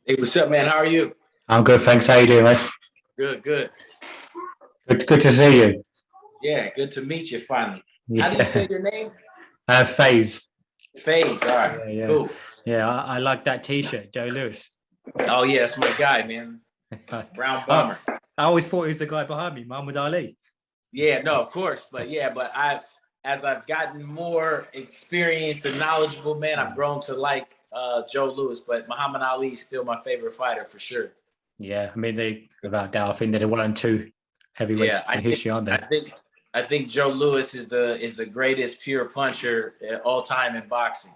Hey, what's up, man? How are you? I'm good, thanks. How you doing, mate? Good, good. Good to see you. Yeah, good to meet you finally. How do you say Yeah, your name? Fayz. Fayz. All right, Yeah, yeah, cool. yeah. I like that T-shirt, Joe Lewis. Oh yeah, that's my guy, man. Brown I, bomber. I always thought he was the guy behind me, Muhammad Ali. Yeah, no, of course, but yeah, as I've gotten more experienced and knowledgeable, man, I've grown to like Joe Lewis, but Muhammad Ali is still my favorite fighter for sure. Yeah, I mean they without doubt. I think they're the one and two Yeah, heavyweights in history, aren't I they? think I think Joe Lewis is the greatest pure puncher all time in boxing.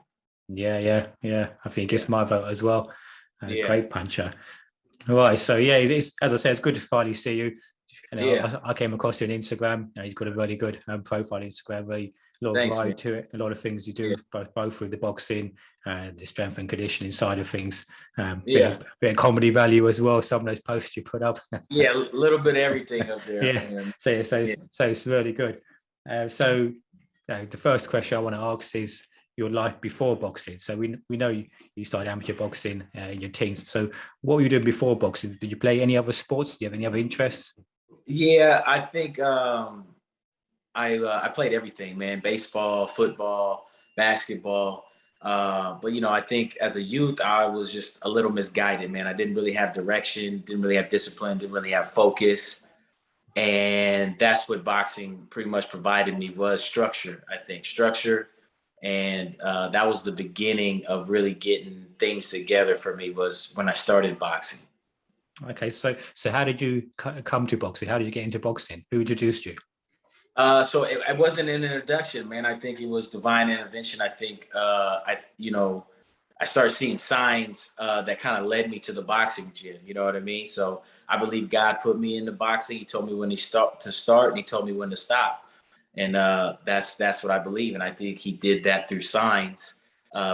Yeah, yeah, yeah. I think Yeah, it's my vote as well. yeah, Great puncher. All right, so yeah, it's, as I said, it's good to finally see you. yeah. I came across you on Instagram. You've got a really good profile on Instagram. Very a lot of Thanks, man. variety to it. A lot of things you do, Yeah, both with the boxing and the strength and conditioning side of things. yeah. Bit of comedy value as well. Some of those posts you put up. Yeah, a little bit of everything up there. Yeah, Yeah. Yeah. so it's really good. The first question I want to ask is your life before boxing. So we know you started amateur boxing in your teens. So what were you doing before boxing? Did you play any other sports? Do you have any other interests? Yeah, I think I played everything, man. Baseball, football, basketball. But I think as a youth, I was just a little misguided, man. I didn't really have direction, didn't really have discipline, didn't really have focus. And that's what boxing pretty much provided me was structure, I think. Structure. And that was the beginning of really getting things together for me was when I started boxing. Okay, so how did you come to boxing? How did you get into boxing? Who introduced you? So it wasn't an introduction, man. I think it was divine intervention. I think I started seeing signs that kind of led me to the boxing gym. You know what I mean? So I believe God put me into boxing. He told me when to start, and He told me when to stop. And that's what I believe. And I think He did that through signs,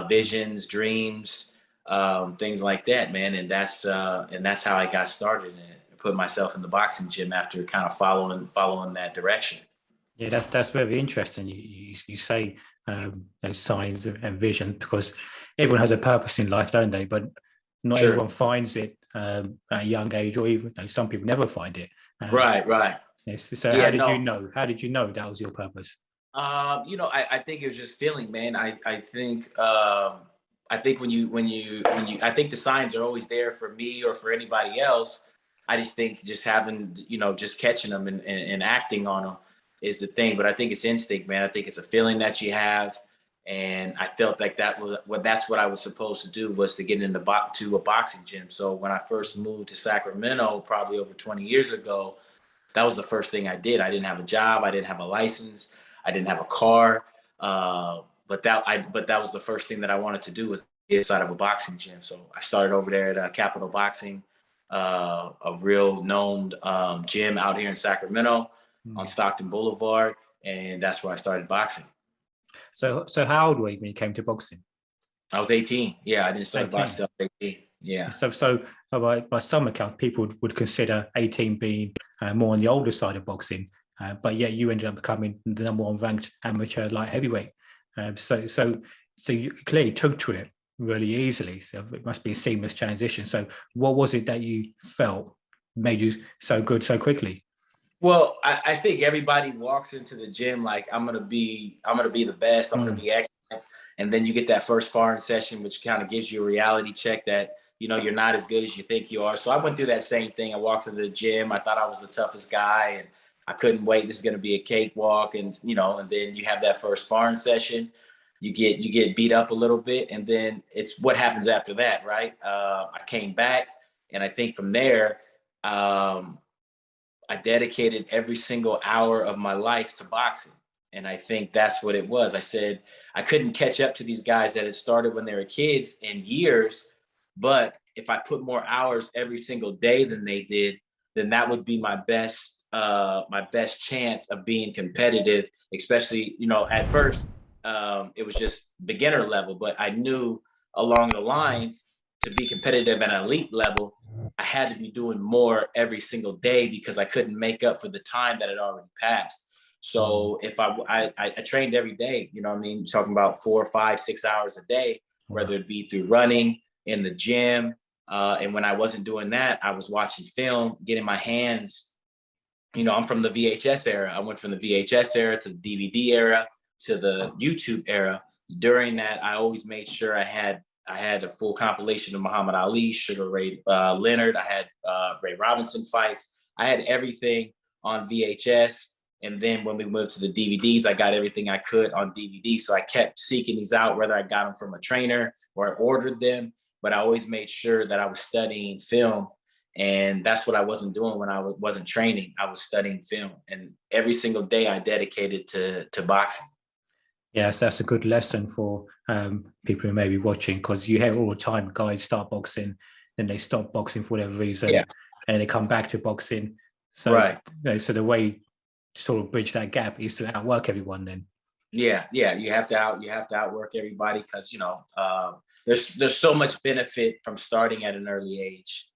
visions, dreams, things like that, man. And that's how I got started and put myself in the boxing gym after kind of following that direction. Yeah, that's very interesting. You say those signs and vision because everyone has a purpose in life, don't they? But not Sure. everyone finds it at a young age, or even some people never find it. Um, Right, right. yes. So how Yeah, did you no. know? How did you know that was your purpose? I think it was just feeling, man. I think when you I think the signs are always there for me or for anybody else. I just think just having, just catching them and acting on them is the thing. But I think it's instinct, man. I think it's a feeling that you have. And I felt like that's what I was supposed to do was to get into to a boxing gym. So when I first moved to Sacramento, probably over 20 years ago, that was the first thing I did. I didn't have a job. I didn't have a license. I didn't have a car. But that was the first thing that I wanted to do was inside of a boxing gym. So I started over there at Capital Boxing, a real known gym out here in Sacramento on Hmm. Stockton Boulevard, and that's where I started boxing. So how old were you when you came to boxing? I was 18. Yeah, I didn't start 18. boxing till I was 18. Yeah. By some accounts, people would consider 18 being more on the older side of boxing, but yet you ended up becoming the number one ranked amateur light heavyweight. Um, so, so, so you clearly took to it really easily. So it must be a seamless transition. So, what was it that you felt made you so good so quickly? Well, I think everybody walks into the gym like I'm gonna be the best, I'm gonna Mm, be excellent, and then you get that first sparring session, which kind of gives you a reality check that you're not as good as you think you are. So I went through that same thing. I walked into the gym, I thought I was the toughest guy, and I couldn't wait. This is gonna be a cakewalk, and then you have that first sparring session. You get beat up a little bit, and then it's what happens after that, right? I came back, and I think from there. Um, I dedicated every single hour of my life to boxing. And I think that's what it was. I said I couldn't catch up to these guys that had started when they were kids in years, but if I put more hours every single day than they did, then that would be my best chance of being competitive. Especially, at first it was just beginner level, but I knew along the lines to be competitive at an elite level, I had to be doing more every single day because I couldn't make up for the time that had already passed. mm, So if I trained every day, you know what I mean, talking about 4, 5, 6 hours a day, whether wow. it be through running in the gym, And when I wasn't doing that, I was watching film, getting my hands, I'm from the VHS era. I went from the VHS era to the DVD era to the YouTube era. During that, I always made sure I had a full compilation of Muhammad Ali, Sugar Ray Leonard. I had Ray Robinson fights. I had everything on VHS. And then when we moved to the DVDs, I got everything I could on DVD. So I kept seeking these out, whether I got them from a trainer or I ordered them. But I always made sure that I was studying film. And that's what I wasn't doing when I wasn't training. I was studying film. And every single day I dedicated to boxing. Yes, that's a good lesson for people who may be watching, because you hear all the time guys start boxing, then they stop boxing for whatever reason, and they come back to boxing. So, right. So the way to sort of bridge that gap is to outwork everyone. Then, you have to outwork everybody, because there's so much benefit from starting at an early age,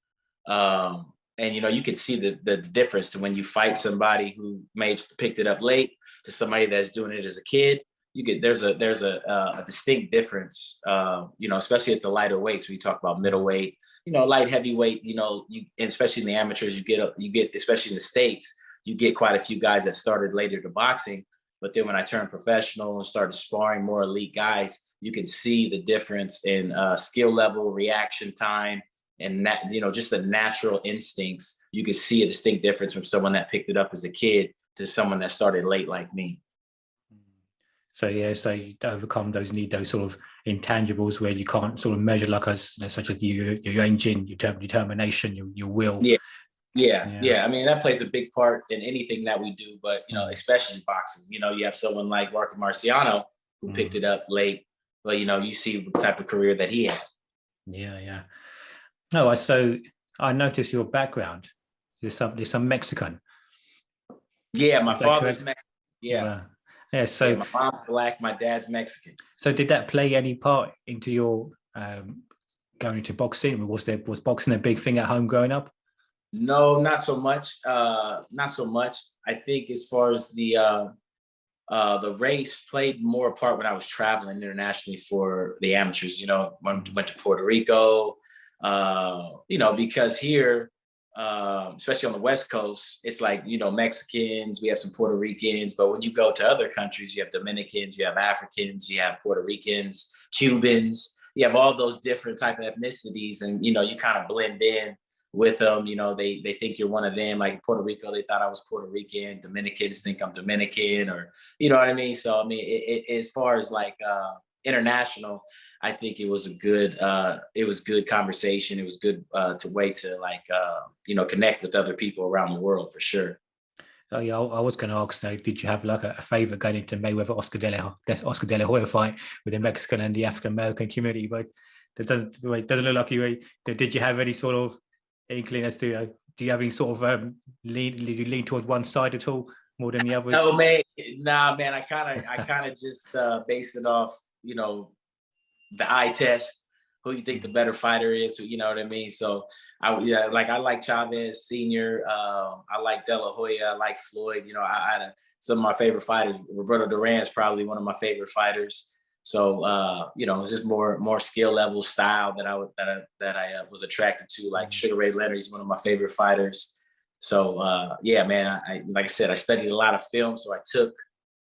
and you can see the difference to when you fight somebody who may have picked it up late to somebody that's doing it as a kid. There's a distinct difference, especially at the lighter weights. We talk about middleweight, light heavyweight, especially in the amateurs, you get, especially in the States, you get quite a few guys that started later to boxing. But then when I turned professional and started sparring more elite guys, you can see the difference in skill level, reaction time, and that, just the natural instincts. You can see a distinct difference from someone that picked it up as a kid to someone that started late like me. So so you overcome those sort of intangibles where you can't sort of measure, like such as your engine, your determination, your will. Yeah. I mean, that plays a big part in anything that we do, but especially boxing. You have someone like Rocky Marciano who picked it up late, but you see the type of career that he had. Yeah. Oh, so I noticed your background. There's some Mexican. Yeah, my father's Mexican. Yeah. Wow. Yeah, so my mom's Black, my dad's Mexican. So did that play any part into your going into boxing? Was boxing a big thing at home growing up? No, not so much. Not so much. I think as far as the race played more a part when I was traveling internationally for the amateurs. Went to Puerto Rico. Because here, especially on the West Coast, it's like, Mexicans, we have some Puerto Ricans, but when you go to other countries, you have Dominicans, you have Africans, you have Puerto Ricans, Cubans, you have all those different type of ethnicities, and, you kind of blend in with them. They think you're one of them. Like in Puerto Rico, they thought I was Puerto Rican. Dominicans think I'm Dominican, or, you know what I mean? So, I mean, as far as like international, I think it was good conversation. It was good to connect with other people around the world, for sure. Oh yeah, I was going to ask, did you have like a favorite going into Mayweather Oscar De La Hoya fight with the Mexican and the African American community? But it doesn't look like you. Did you have any sort of inkling as to? Do you have any sort of lean towards one side at all more than the others? No, man. Nah, man. I kind of just base it off, the eye test, who you think the better fighter is, you know what I mean? So I like Chavez Sr., I like De La Hoya, I like Floyd, I had some of my favorite fighters. Roberto Duran's probably one of my favorite fighters. So it's just more skill level, style that I was attracted to. Like Sugar Ray Leonard, he's one of my favorite fighters. So man, I like I said, I studied a lot of film, so I took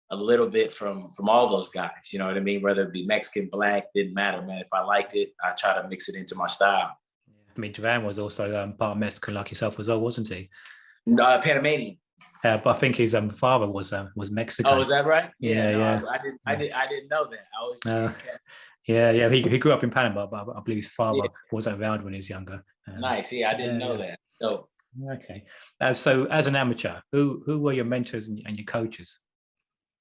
a little bit from all those guys, you know what I mean? Whether it be Mexican, Black, didn't matter, man. If I liked it, I try to mix it into my style. I mean, Duran was also part Mexican like yourself as well, wasn't he? Panamanian. But I think his father was Mexican. Oh, is that right? Yeah. I didn't know that. I always yeah. He grew up in Panama, but I believe his father wasn't around when he was younger. Nice. Yeah, I didn't know that. So okay. So as an amateur, who were your mentors and your coaches?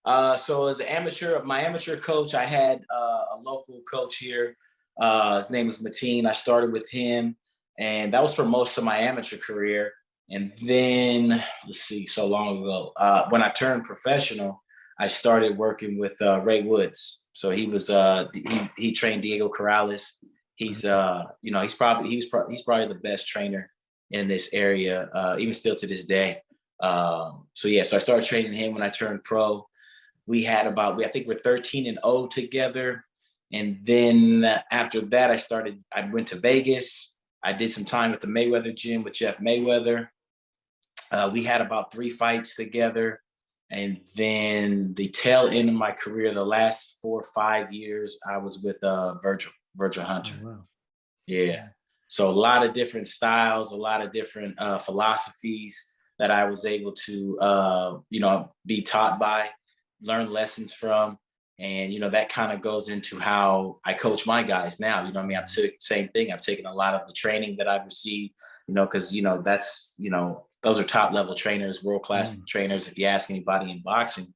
So as an amateur, my amateur coach, I had a local coach here. His name was Mateen. I started with him, and that was for most of my amateur career. And then, so long ago, when I turned professional, I started working with Ray Woods. So he was he trained Diego Corrales. He's he's probably the best trainer in this area, even still to this day. So I started training him when I turned pro. We had I think we're 13-0 together. And then after that, I went to Vegas. I did some time at the Mayweather gym with Jeff Mayweather. We had about 3 fights together. And then the tail end of my career, the last 4 or 5 years, I was with Virgil Hunter. Oh, wow. Yeah. So a lot of different styles, a lot of different philosophies that I was able to, be taught by, learn lessons from. And, that kind of goes into how I coach my guys now. You know what I mean? I've took same thing. I've taken a lot of the training that I've received, because, that's, those are top level trainers, world-class trainers, if you ask anybody in boxing.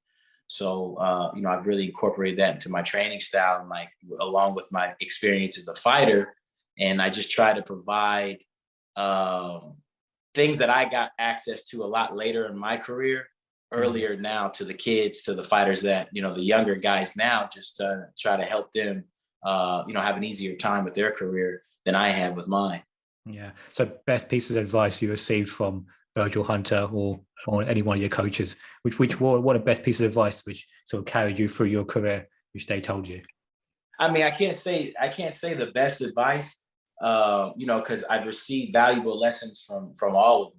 So, I've really incorporated that into my training style, and like, along with my experience as a fighter. And I just try to provide things that I got access to a lot later in my career, earlier now, to the kids, to the fighters that, the younger guys now, just to try to help them, have an easier time with their career than I had with mine. Yeah. So best pieces of advice you received from Virgil Hunter or any one of your coaches, what are best pieces of advice which sort of carried you through your career, which they told you? I mean, I can't say the best advice, because I've received valuable lessons from all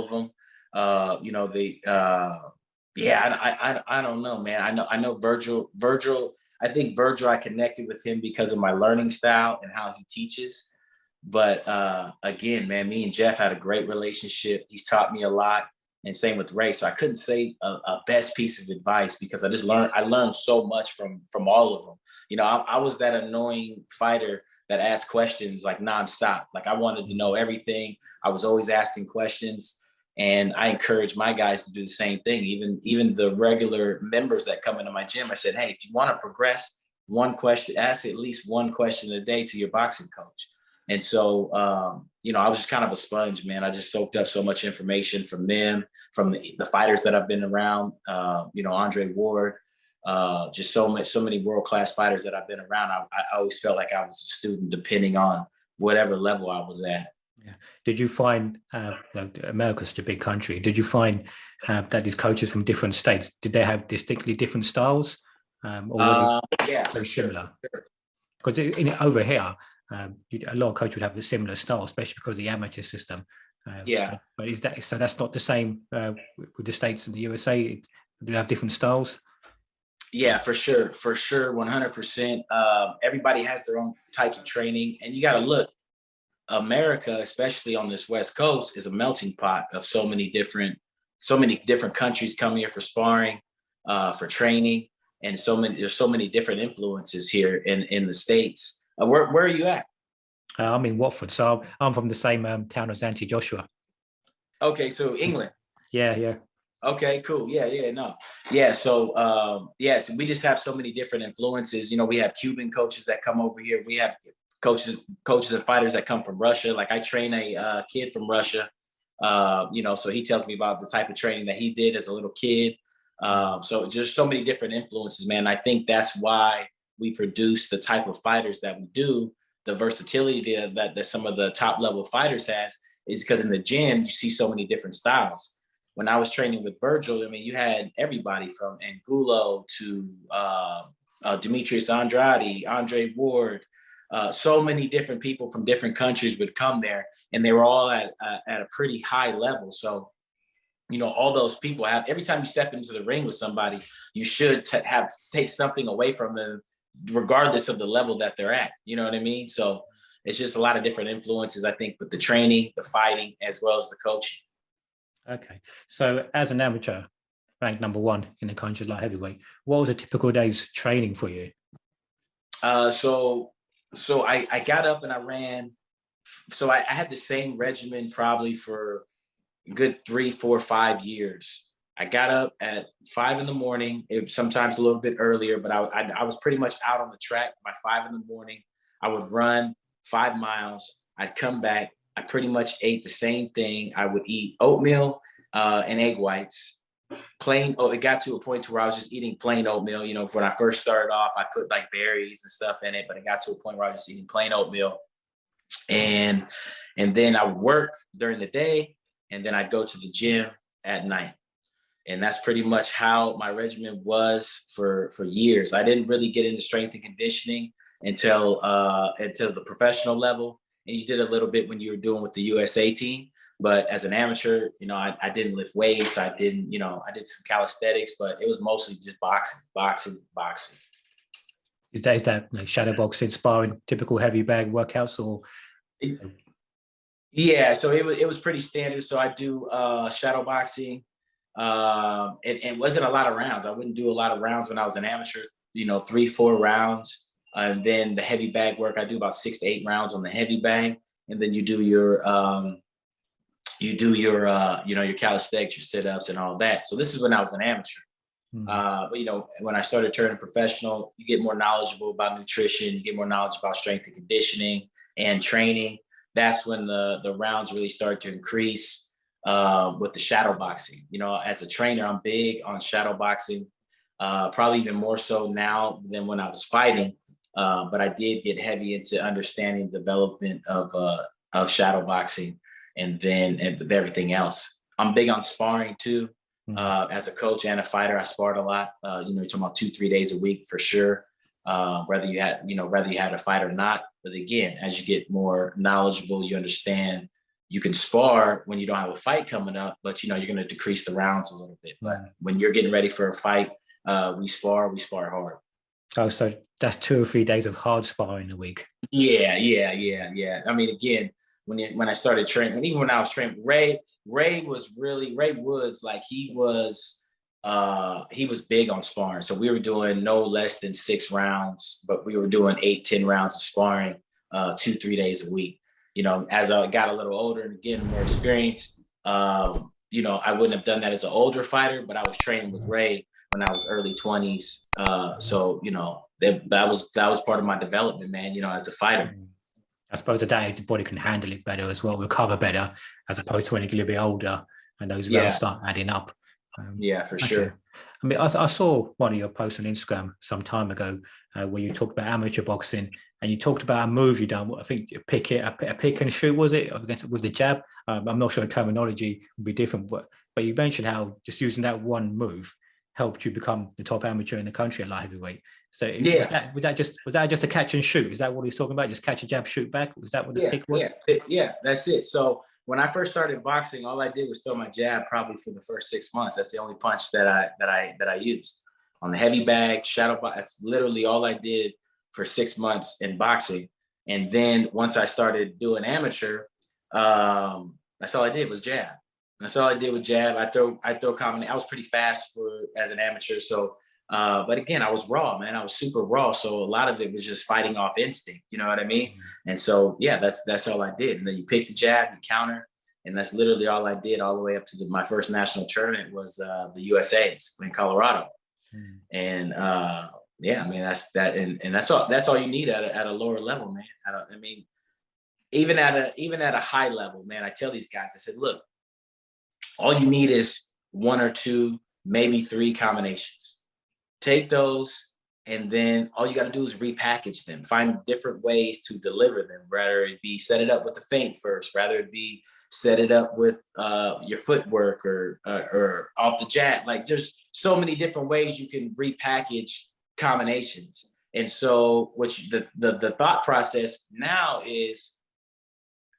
of them. I don't know, man. I know Virgil. I think Virgil, I connected with him because of my learning style and how he teaches. But again, man, me and Jeff had a great relationship. He's taught me a lot, and same with Ray. So I couldn't say a best piece of advice, because I learned so much from all of them. I was that annoying fighter that asked questions like nonstop. Like, I wanted to know everything. I was always asking questions, and I encourage my guys to do the same thing. Even the regular members that come into my gym, I said, hey, if you want to progress, ask at least one question a day to your boxing coach. And so, I was just kind of a sponge, man. I just soaked up so much information from them, from the fighters that I've been around, Andre Ward, just so many world-class fighters that I've been around. I always felt like I was a student, depending on whatever level I was at. Yeah. Did you find, America's such a big country, did you find that these coaches from different states, did they have distinctly different styles? Yeah, very similar? Because over here, a lot of coaches would have a similar style, especially because of the amateur system. But that's not the same with the States and the USA? Do they have different styles? Yeah, for sure, 100%. Everybody has their own type of training, and you got to look. America, especially on this West Coast, is a melting pot of so many different countries come here for sparring, for training, and there's so many different influences here in the States. Where are you at? I'm in Watford, so I'm from the same town as Auntie Joshua. Okay, so England. Yeah. Okay, cool. Yeah, no. Yeah, so so we just have so many different influences. We have Cuban coaches that come over here. We have coaches and fighters that come from Russia. Like, I train a kid from Russia, so he tells me about the type of training that he did as a little kid. So just so many different influences, man. I think that's why we produce the type of fighters that we do. The versatility that some of the top level fighters has is because in the gym, you see so many different styles. When I was training with Virgil, I mean, you had everybody from Angulo to Demetrius Andrade, Andre Ward. So many different people from different countries would come there, and they were all at a pretty high level. So, all those people every time you step into the ring with somebody, you should take something away from them, regardless of the level that they're at. You know what I mean? So it's just a lot of different influences, I think, with the training, the fighting, as well as the coaching. Okay. So as an amateur, ranked number 1 in the country light heavyweight, what was a typical day's training for you? So I got up and I ran. So I had the same regimen probably for a good 3, 4, 5 years. I got up at 5 a.m. Sometimes a little bit earlier, but I was pretty much out on the track by 5 a.m. I would run 5 miles. I'd come back. I pretty much ate the same thing. I would eat oatmeal and egg whites. It got to a point where I was just eating plain oatmeal. When I first started off, I put like berries and stuff in it, but it got to a point where I was just eating plain oatmeal. And then I would work during the day, and then I'd go to the gym at night. And that's pretty much how my regimen was for years. I didn't really get into strength and conditioning until the professional level. and you did a little bit when you were doing with the USA team. But as an amateur, I didn't lift weights. I didn't, I did some calisthenics, but it was mostly just boxing. Is that like shadow boxing, sparring, typical heavy bag workouts, or? Yeah, so it was pretty standard. So I do shadow boxing. It wasn't a lot of rounds. I wouldn't do a lot of rounds when I was an amateur, 3-4 rounds. And then the heavy bag work, I do about 6 to 8 rounds on the heavy bag. And then you do your your calisthenics, your sit-ups and all that. So this is when I was an amateur. But when I started turning professional, you get more knowledgeable about nutrition, you get more knowledge about strength and conditioning and training. That's when the rounds really start to increase with the shadow boxing. As a trainer, I'm big on shadow boxing, probably even more so now than when I was fighting. But I did get heavy into understanding the development of shadow boxing and everything else. I'm big on sparring too. As a coach and a fighter, I sparred a lot. You're talking about 2-3 days a week for sure. Whether you had a fight or not. But again, as you get more knowledgeable, you understand you can spar when you don't have a fight coming up, but you're going to decrease the rounds a little bit. But when you're getting ready for a fight, we spar hard. Oh, so that's 2 or 3 days of hard sparring a week. Yeah. I mean, again, when I started training, even when I was training, Ray Woods, like he was big on sparring. So we were doing no less than 6 rounds, but we were doing 8-10 rounds of sparring 2-3 days a week. As I got a little older and again more experienced, I wouldn't have done that as an older fighter, but I was training with Ray when I was early 20s. So that was part of my development, man. As a fighter. I suppose at that age, the body can handle it better as well, recover better, as opposed to when you get a bit older and those rounds start adding up. For sure. I mean, I saw one of your posts on Instagram some time ago where you talked about amateur boxing and you talked about a move you done. I think a pick and shoot, was it? With the jab. I'm not sure the terminology would be different, but you mentioned how just using that one move helped you become the top amateur in the country at light heavyweight. So was that just a catch and shoot? Is that what he's talking about? Just catch a jab, shoot back? Was that what the pick was? Yeah, that's it. So when I first started boxing, all I did was throw my jab probably for the first 6 months. That's the only punch that I used. On the heavy bag, shadow box, that's literally all I did for 6 months in boxing. And then once I started doing amateur, that's all I did was jab. That's all I did with jab. I throw combination. I was pretty fast as an amateur. So, but again, I was raw, man. I was super raw. So a lot of it was just fighting off instinct. You know what I mean? And so, yeah, that's all I did. And then you pick the jab, you counter, and that's literally all I did all the way up to my first national tournament was the USA's in Colorado. And I mean that's that, and that's all you need at a lower level, man. I mean, even at a high level, man. I tell these guys, I said, look. All you need is 1 or 2, maybe 3 combinations. Take those, and then all you got to do is repackage them. Find different ways to deliver them. Rather it be set it up with the feint first. Rather it be set it up with your footwork or off the jab. Like there's so many different ways you can repackage combinations. And so, the thought process now is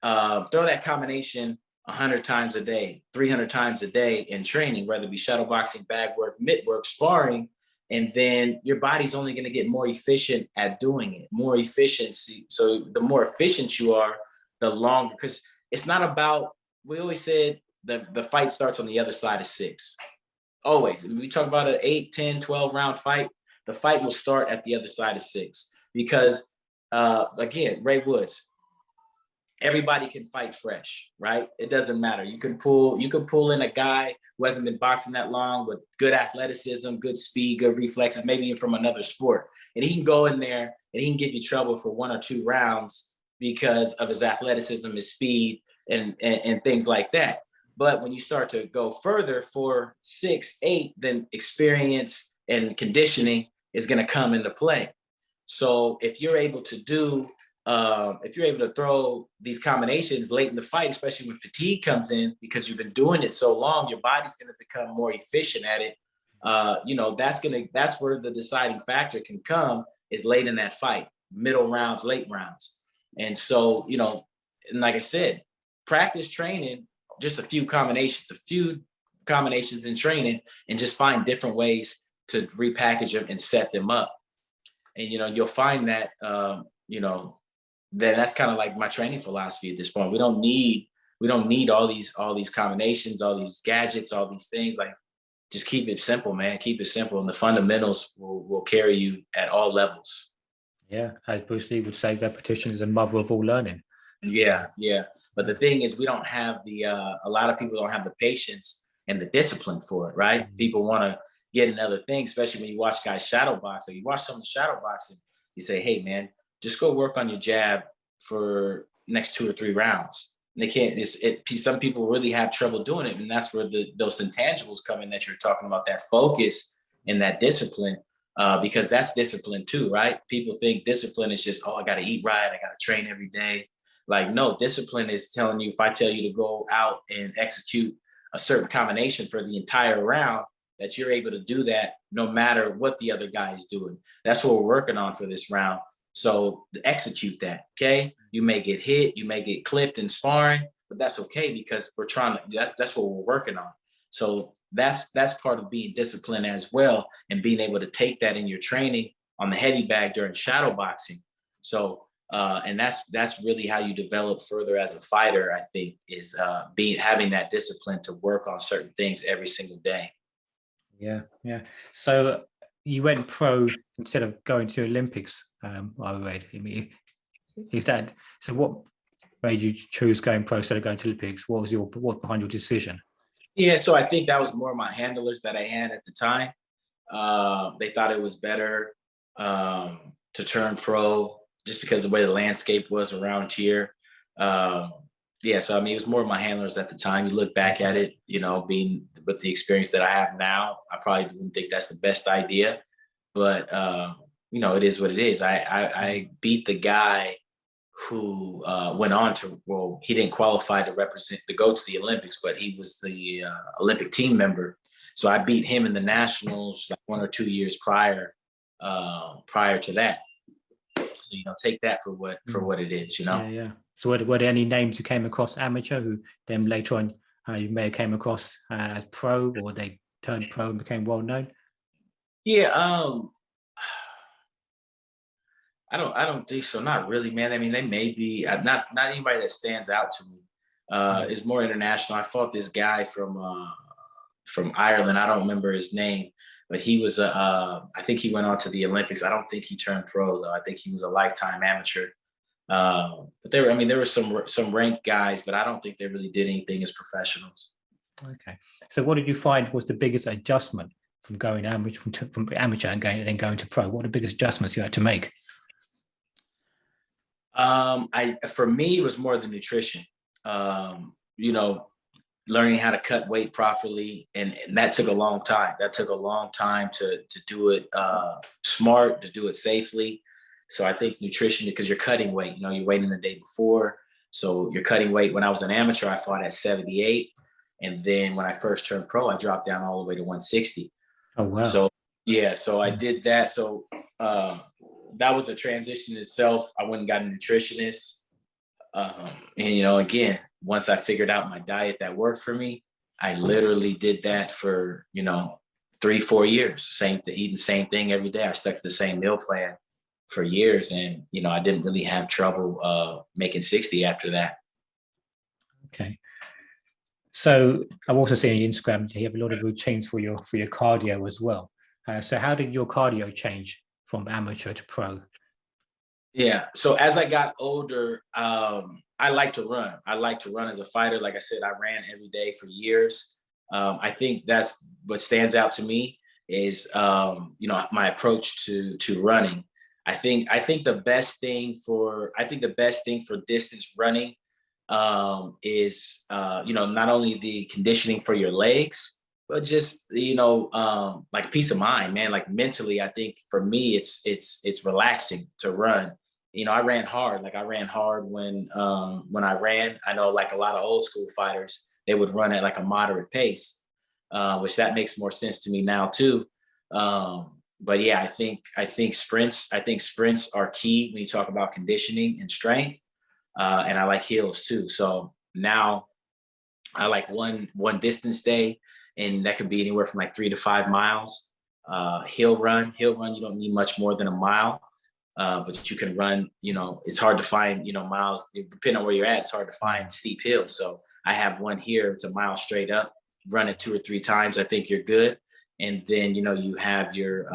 throw that combination 100 times a day, 300 times a day in training, whether it be shadow boxing, bag work, mitt work, sparring, and then your body's only going to get more efficient at doing it, more efficiency. So the more efficient you are, the longer, because it's not about, we always said the fight starts on the other side of 6. Always. When we talk about an 8, 10, 12 round fight, the fight will start at the other side of 6 because, again, Ray Woods, everybody can fight fresh, right? It doesn't matter. You can pull in a guy who hasn't been boxing that long with good athleticism, good speed, good reflexes, maybe even from another sport. And he can go in there and he can give you trouble for 1 or 2 rounds because of his athleticism, his speed, and things like that. But when you start to go further for 6, 8, then experience and conditioning is going to come into play. So if you're able to throw these combinations late in the fight, especially when fatigue comes in, because you've been doing it so long, your body's going to become more efficient at it. That's where the deciding factor can come, is late in that fight, middle rounds, late rounds. And so, and like I said, practice training, just a few combinations in training, and just find different ways to repackage them and set them up. And you'll find that then that's kind of like my training philosophy at this point. We don't need all these combinations, all these gadgets, all these things. Like, just keep it simple, man. Keep it simple, and the fundamentals will carry you at all levels. Yeah, as Bruce Lee would say, repetition is the mother of all learning. Yeah, yeah. But the thing is, we don't have a lot of people don't have the patience and the discipline for it, right? Mhm. People want to get in other things, especially when you watch guys shadow boxing. You watch someone shadow boxing, you say, hey, man, just go work on your jab for next 2 or 3 rounds. And they can't, some people really have trouble doing it. And that's where those intangibles come in that you're talking about, that focus and that discipline. Because that's discipline too, right? People think discipline is just, oh, I got to eat right, I got to train every day. Like, no, discipline is telling you, if I tell you to go out and execute a certain combination for the entire round, that you're able to do that no matter what the other guy is doing. That's what we're working on for this round. So execute that, okay? You may get hit, you may get clipped in sparring, but that's okay, because we're trying to, that's what we're working on. So that's part of being disciplined as well, and being able to take that in your training on the heavy bag during shadow boxing. So and that's really how you develop further as a fighter, I think, is having that discipline to work on certain things every single day. Yeah, yeah. So you went pro instead of going to Olympics. I read. I mean, is that so? What made you choose going pro instead of going to Olympics? What behind your decision? Yeah, so I think that was more my handlers that I had at the time. They thought it was better to turn pro, just because of the way the landscape was around here. Um, yeah, so I mean, it was more of my handlers at the time. You look back at it, being with the experience that I have now, I probably didn't think that's the best idea. But it is what it is. I beat the guy who went on to, well, he didn't qualify to go to the Olympics, but he was the Olympic team member. So I beat him in the nationals like 1 or 2 years prior to that. So take that for what it is. Yeah, yeah. So were there any names you came across amateur who then later on you may have came across as pro, or they turned pro and became well known? Yeah, I don't think so. Not really, man. I mean, they may be not anybody that stands out to me. Is more international. I fought this guy from Ireland. I don't remember his name, but he was I think he went on to the Olympics. I don't think he turned pro though. I think he was a lifetime amateur. But there were some ranked guys, but I don't think they really did anything as professionals. Okay. So what did you find was the biggest adjustment from going amateur from amateur and going to pro? What are the biggest adjustments you had to make? For me, it was more the nutrition. Learning how to cut weight properly, and that took a long time. That took a long time to do it smart, to do it safely. So I think nutrition, because you're cutting weight, you're waiting the day before. So you're cutting weight. When I was an amateur, I fought at 78. And then when I first turned pro, I dropped down all the way to 160. Oh, wow. So, yeah, so I did that. So that was a transition itself. I went and got a nutritionist. And, again, once I figured out my diet that worked for me, I literally did that for, 3-4 years, eating the same thing every day. I stuck to the same meal plan for years. And, I didn't really have trouble making 60 after that. Okay. So I've also seen on your Instagram, you have a lot of routines for your cardio as well. So how did your cardio change from amateur to pro? Yeah. So as I got older, I like to run. I like to run as a fighter. Like I said, I ran every day for years. I think that's what stands out to me is, my approach to running. I think the best thing for distance running is not only the conditioning for your legs, but just like peace of mind, man. Like mentally, I think for me, it's relaxing to run. I ran hard. Like I ran hard when I ran. I know, like a lot of old school fighters, they would run at like a moderate pace, which that makes more sense to me now too. But yeah, I think sprints are key when you talk about conditioning and strength. and I like hills too. So now I like one distance day, and that could be anywhere from like 3 to 5 miles. Hill run, you don't need much more than a mile, but you can run. It's hard to find miles depending on where you're at. It's hard to find steep hills. So I have one here. It's a mile straight up. Run it 2 or 3 times. I think you're good. And then you have your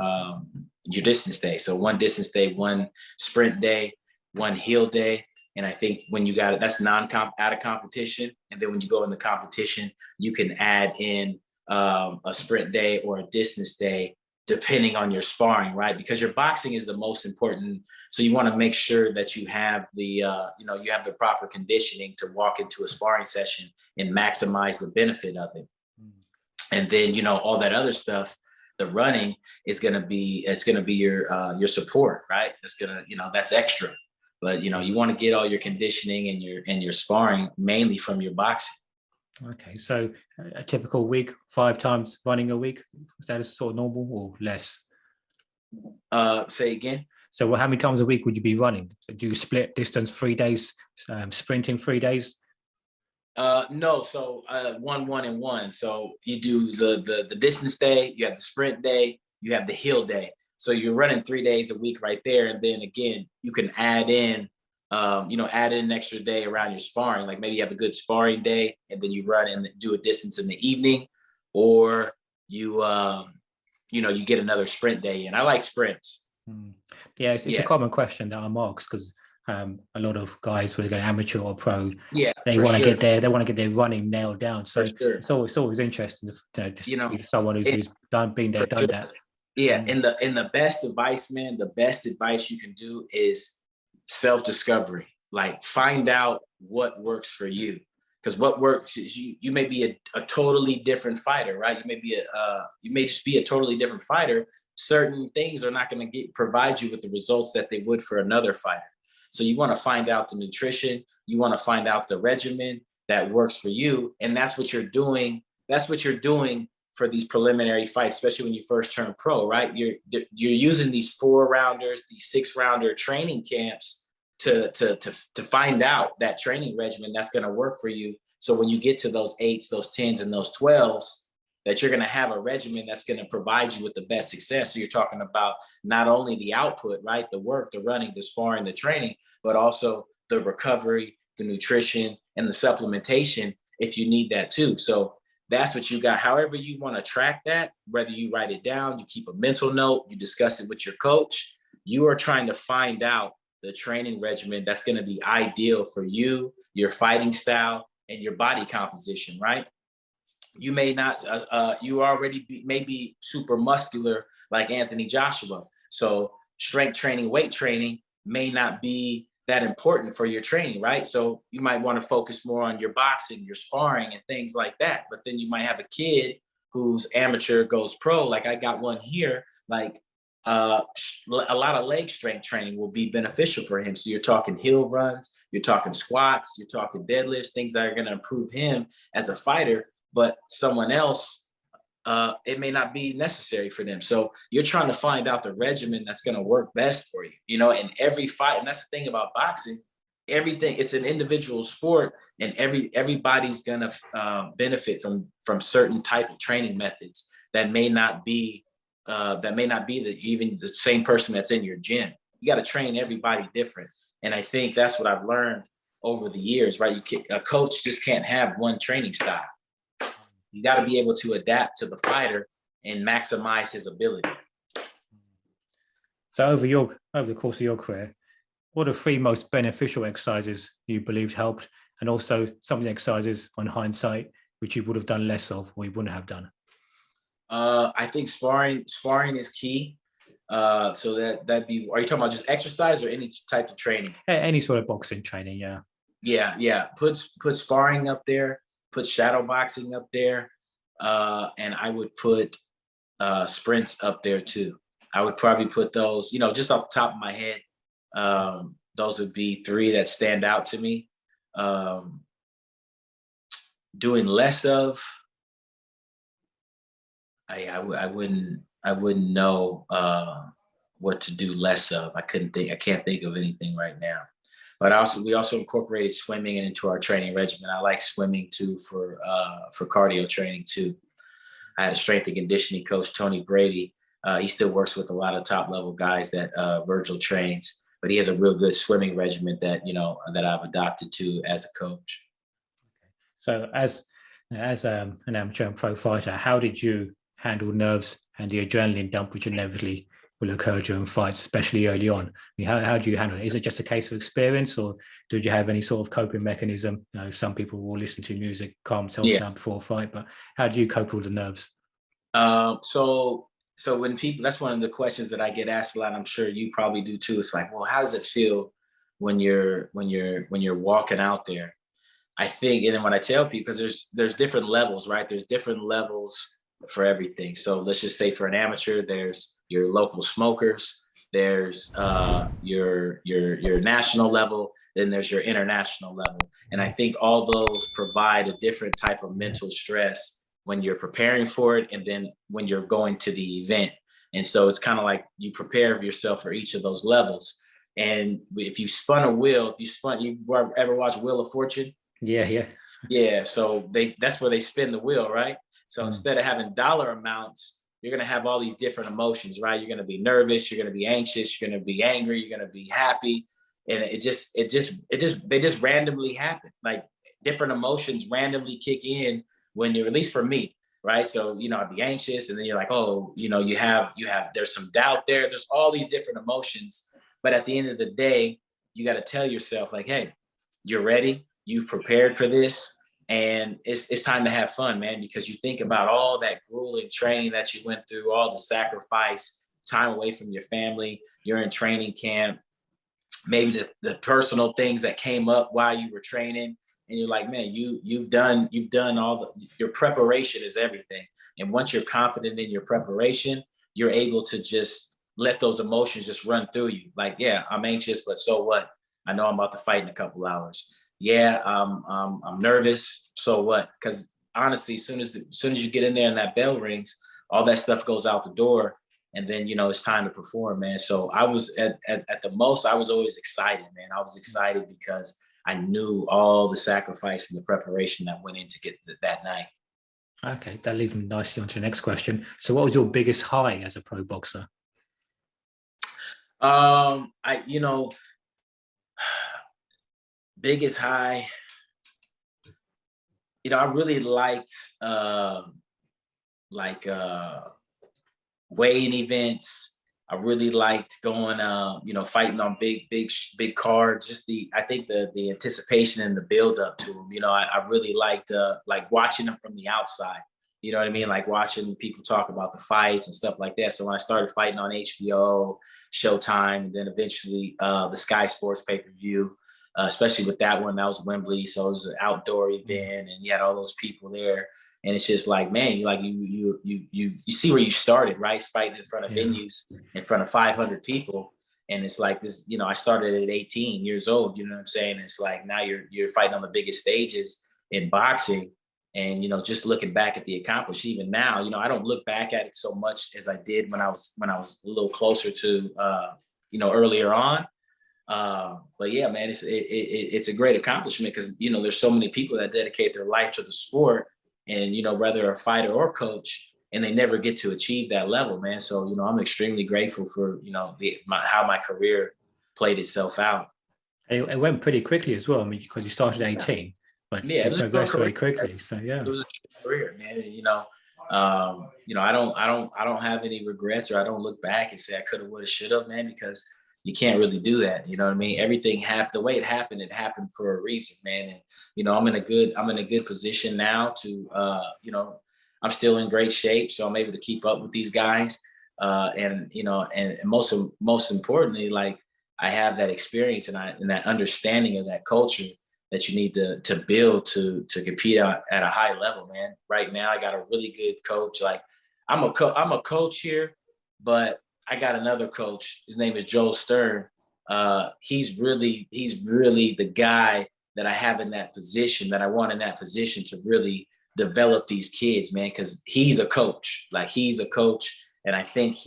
distance day. So one distance day, one sprint day, one hill day. And I think when you got it, that's non-comp out of competition. And then when you go into competition, you can add in a sprint day or a distance day, depending on your sparring, right? Because your boxing is the most important. So you want to make sure that you have the proper conditioning to walk into a sparring session and maximize the benefit of it. And then, all that other stuff, the running it's going to be your support, right? It's going to, that's extra. But you want to get all your conditioning and your sparring mainly from your boxing. Okay, so a typical week, 5 times running a week, is that sort of normal or less? Say again. So how many times a week would you be running? Do you split distance 3 days, sprinting 3 days? No, so 1, 1, and 1. So you do the distance day, you have the sprint day, you have the hill day. So you're running 3 days a week right there. And then again, you can add in an extra day around your sparring. Like maybe you have a good sparring day and then you run and do a distance in the evening, or you get another sprint day. And I like sprints. Yeah, it's a common question that I'm asked because a lot of guys, whether they're amateur or pro, they want to get their running nailed down. So it's always interesting to speak to someone who's been there, done that. Yeah, and the best advice, man, the best advice you can do is self-discovery. Like find out what works for you, because what works is you may be a totally different fighter, right? You may just be a totally different fighter. Certain things are not going to provide you with the results that they would for another fighter. So you want to find out the nutrition, you want to find out the regimen that works for you, and that's what you're doing. That's what you're doing for these preliminary fights, especially when you first turn pro, right? You're using these 4-rounders, these 6-rounder training camps to find out that training regimen that's going to work for you. So when you get to those 8s, those 10s, and those 12s, that you're going to have a regimen that's going to provide you with the best success. So you're talking about not only the output, right? The work, the running, the sparring, the training, but also the recovery, the nutrition, and the supplementation if you need that too. So that's what you got. However you want to track that, whether you write it down, you keep a mental note, you discuss it with your coach, you are trying to find out the training regimen that's going to be ideal for you, your fighting style, and your body composition, right? You may not, you already may be super muscular like Anthony Joshua. So strength training, weight training may not be that important for your training, right? So you might want to focus more on your boxing, your sparring, and things like that. But then you might have a kid who's amateur goes pro. Like I got one here, like a lot of leg strength training will be beneficial for him. So you're talking hill runs, you're talking squats, you're talking deadlifts, things that are going to improve him as a fighter. But someone else, it may not be necessary for them. So you're trying to find out the regimen that's going to work best for you, in every fight. And that's the thing about boxing, everything, it's an individual sport, and everybody's going to benefit from certain type of training methods that may not be even the same person that's in your gym. You got to train everybody different. And I think that's what I've learned over the years, right? A coach just can't have one training style. You got to be able to adapt to the fighter and maximize his ability. So over the course of your career, what are 3 most beneficial exercises you believed helped, and also some of the exercises on hindsight which you would have done less of or you wouldn't have done? I think sparring is key. So that'd be. Are you talking about just exercise or any type of training? Any sort of boxing training, yeah. Yeah. Put sparring up there. Put shadow boxing up there, and I would put sprints up there too. I would probably put those, just off the top of my head. Those would be 3 that stand out to me. Doing less of, I wouldn't know what to do less of. I can't think of anything right now. But we also incorporated swimming into our training regimen. I like swimming too for cardio training too. I had a strength and conditioning coach, Tony Brady. He still works with a lot of top level guys that Virgil trains, but he has a real good swimming regimen that that I've adopted to as a coach. So as an amateur and pro fighter, how did you handle nerves and the adrenaline dump which inevitably will occur during fights, especially early on? I mean, how do you handle it? Is it just a case of experience, or did you have any sort of coping mechanism? Some people will listen to music, calm themselves down before a fight, but how do you cope with the nerves? So when people, that's one of the questions that I get asked a lot. I'm sure you probably do too. It's like, well, how does it feel when you're walking out there? I think, and then when I tell people, because there's different levels, right? There's different levels for everything. So let's just say for an amateur, there's your local smokers, there's your national level, then there's your international level. And I think all those provide a different type of mental stress when you're preparing for it and then when you're going to the event. And so it's kind of like you prepare yourself for each of those levels. And if you spun a wheel, you ever watch Wheel of Fortune? Yeah. So that's where they spin the wheel, right? So instead of having dollar amounts, you're going to have all these different emotions, right? You're going to be nervous, you're going to be anxious, you're going to be angry, you're going to be happy. And they just randomly happen. Like different emotions randomly kick in when you're, at least for me, right? So, I'd be anxious and then you're like, oh, there's some doubt there. There's all these different emotions. But at the end of the day, you got to tell yourself like, hey, you're ready. You've prepared for this, and it's time to have fun, man, because you think about all that grueling training that you went through, all the sacrifice, time away from your family, you're in training camp, maybe the personal things that came up while you were training, and you're like, man, you've done your preparation is everything. And once you're confident in your preparation, you're able to just let those emotions just run through you. Like, yeah, I'm anxious, but so what? I know I'm about to fight in a couple hours. Yeah, I'm nervous. So what? Because honestly, as soon as you get in there and that bell rings, all that stuff goes out the door, and then it's time to perform, man. So I was at the most, I was always excited, man. I was excited because I knew all the sacrifice and the preparation that went in to get that night. Okay, that leads me nicely on to the next question. So, what was your biggest high as a pro boxer? Biggest high, I really liked weighing events. I really liked going fighting on big cards. Just I think the anticipation and the build up to them. I really liked watching them from the outside. You know what I mean? Like watching people talk about the fights and stuff like that. So when I started fighting on HBO, Showtime, and then eventually the Sky Sports pay-per-view, especially with that one, that was Wembley. So it was an outdoor event and you had all those people there. And it's just like, man, you see where you started, right? Fighting in front of venues, in front of 500 people. And it's like this, I started at 18 years old, you know what I'm saying? It's like, now you're fighting on the biggest stages in boxing. And, just looking back at the accomplishment, even now, I don't look back at it so much as I did when I was a little closer to, earlier on. But yeah, man, it's a great accomplishment because, there's so many people that dedicate their life to the sport and, whether a fighter or coach, and they never get to achieve that level, man. So, I'm extremely grateful for, how my career played itself out. It went pretty quickly as well. I mean, because you started at 18, but yeah, it progressed very quickly. So yeah, it was a career, man. I don't have any regrets, or I don't look back and say I could have, would have, should have, man, because you can't really do that. You know what I mean? Everything happened the way it happened for a reason, man. And I'm in a good position now to I'm still in great shape, so I'm able to keep up with these guys. And most importantly, like I have that experience and that understanding of that culture that you need to build to compete at a high level, man. Right now, I got a really good coach. Like I'm a coach here, but I got another coach. His name is Joel Stern. He's really the guy that I have in that position, that I want in that position to really develop these kids, man, because he's a coach. Like he's a coach. And I think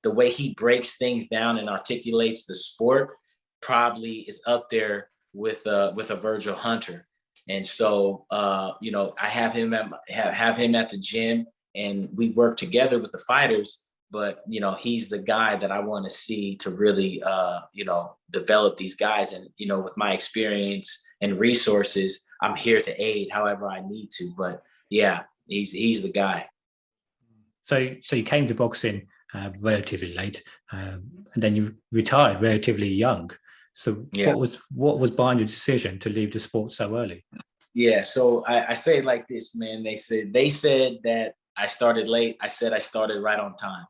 the way he breaks things down and articulates the sport probably is up there with a Virgil Hunter. And so, you know, I have him have him at the gym, and we work together with the fighters. But you know, he's the guy that I want to see to really, you know, develop these guys. And you know, with my experience and resources, I'm here to aid however I need to. But yeah, he's the guy. So you came to boxing relatively late, and then you retired relatively young. So Yeah. what was behind your decision to leave the sport so early? Yeah, so I say it like this, man. They said that I started late. I said I started right on time.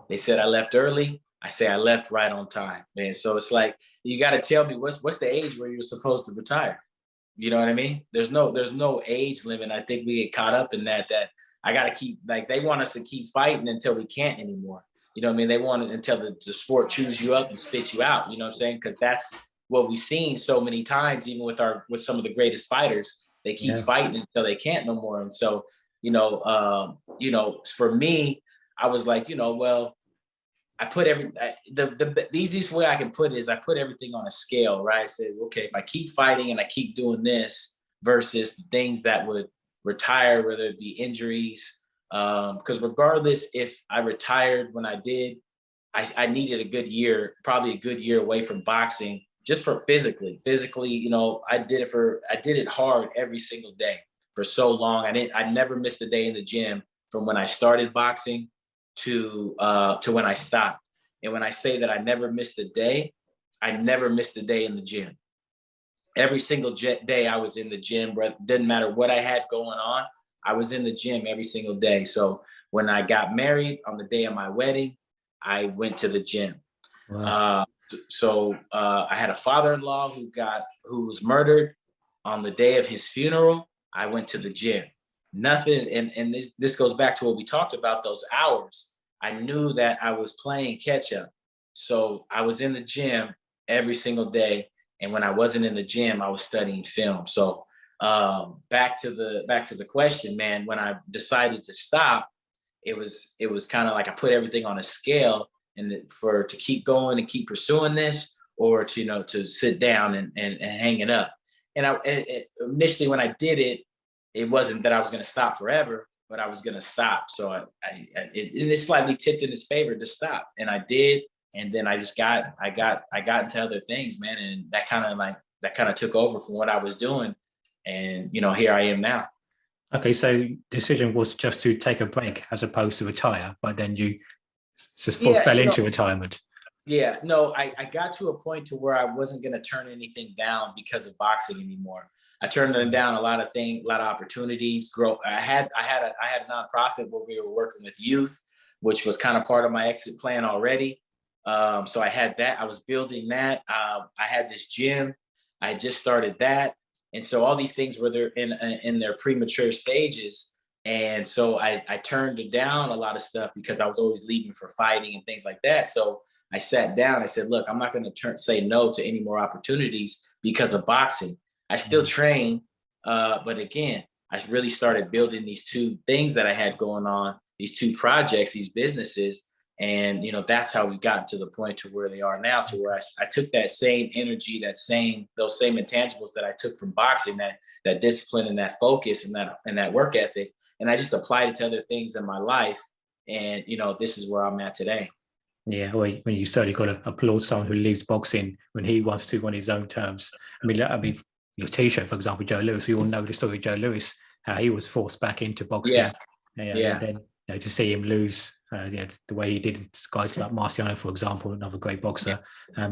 They said I left early. I say I left right on time, man. So it's like you got to tell me what's the age where you're supposed to retire. You know what I mean? There's no age limit. I think we get caught up in that I got to keep, like, they want us to keep fighting until we can't anymore. You know what I mean? They want it until the sport chews you up and spits you out. You know what I'm saying? Because that's what we've seen so many times, even with some of the greatest fighters. They keep fighting until they can't no more. And so, you know, for me, I was like, you know, well, I put the easiest way I can put it is I put everything on a scale, right? I said, okay, if I keep fighting and I keep doing this versus the things that would retire, whether it be injuries, because regardless if I retired when I did, I needed a good year, probably a good year away from boxing, just for physically, you know, I did it hard every single day for so long. I never missed a day in the gym from when I started boxing to when I stopped. And when I say that I never missed a day, I never missed a day in the gym. Every single day I was in the gym, bro. Didn't matter what I had going on, I was in the gym every single day. So when I got married on the day of my wedding, I went to the gym. Wow. I had a father-in-law who was murdered on the day of his funeral. I went to the gym. Nothing, and this goes back to what we talked about, those hours. I knew that I was playing catch up. So I was in the gym every single day. And when I wasn't in the gym, I was studying film. So back to the question, man, when I decided to stop, it was kind of like I put everything on a scale, and to keep going and keep pursuing this, or to, you know, to sit down and hang it up. And initially when I did it, it wasn't that I was going to stop forever, but I was going to stop. So it slightly tipped in his favor to stop, and I did. And then I got into other things, man, and that kind of took over from what I was doing, and you know, here I am now. Okay, so decision was just to take a break as opposed to retire, but then you just Yeah, fell you know, into retirement. yeah, no, I got to a point to where I wasn't going to turn anything down because of boxing anymore. I turned down a lot of things, a lot of opportunities. I had a nonprofit where we were working with youth, which was kind of part of my exit plan already. So I had that. I was building that. I had this gym. I had just started that, and so all these things were there in their premature stages. And so I turned down a lot of stuff because I was always leaving for fighting and things like that. So I sat down. I said, look, I'm not going to say no to any more opportunities because of boxing. I still train, but again, I really started building these two things that I had going on, these two projects, these businesses. And, you know, that's how we got to the point to where they are now, to where I took that same energy, those same intangibles that I took from boxing, that discipline and that focus and that work ethic, and I just applied it to other things in my life. And, you know, this is where I'm at today. Yeah, well, when you certainly got to applaud someone who leaves boxing when he wants to on his own terms. I mean, your T-shirt, for example, Joe Lewis. We all know the story of Joe Lewis, how he was forced back into boxing. Yeah. And then, you know, to see him lose, the way he did, guys like Marciano, for example, another great boxer,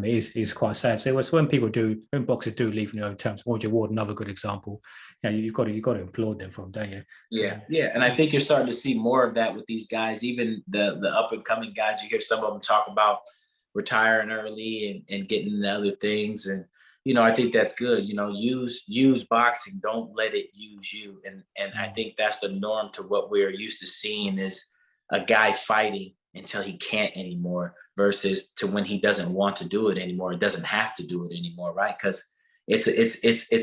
is quite sad. So it's when boxers do leave on their own terms. Roger Ward, another good example. You know, you've got to applaud them from, don't you? Yeah. And I think you're starting to see more of that with these guys, even the up and coming guys. You hear some of them talk about retiring early and getting into other things. And, you know, I think that's good. You know, use boxing. Don't let it use you. And I think that's the norm to what we're used to seeing, is a guy fighting until he can't anymore, versus to when he doesn't want to do it anymore. It doesn't have to do it anymore, right? Because it's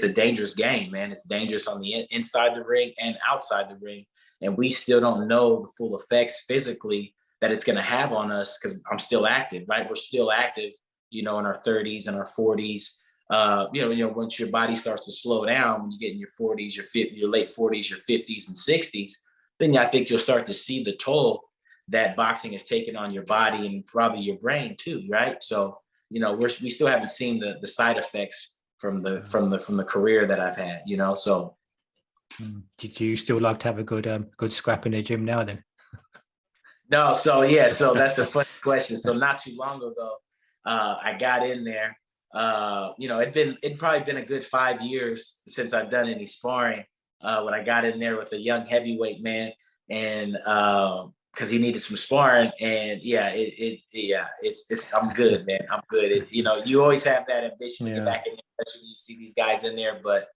a dangerous game, man. It's dangerous on the inside the ring and outside the ring, and we still don't know the full effects physically that it's going to have on us, because I'm still active, right? We're still active, in our 30s and our 40s. Once your body starts to slow down, when you get in your 40s, your late 40s, your 50s and 60s, then I think you'll start to see the toll that boxing has taken on your body and probably your brain too, right? So, we still haven't seen the side effects from the career that I've had, so. Do you still like to have a good scrap in the gym now then? No, so that's a funny question. So not too long ago, I got in there. It'd probably been a good 5 years since I've done any sparring. When I got in there with a young heavyweight man, and because he needed some sparring, and I'm good, man. I'm good. You always have that ambition to get back in there, especially when you see these guys in there, but.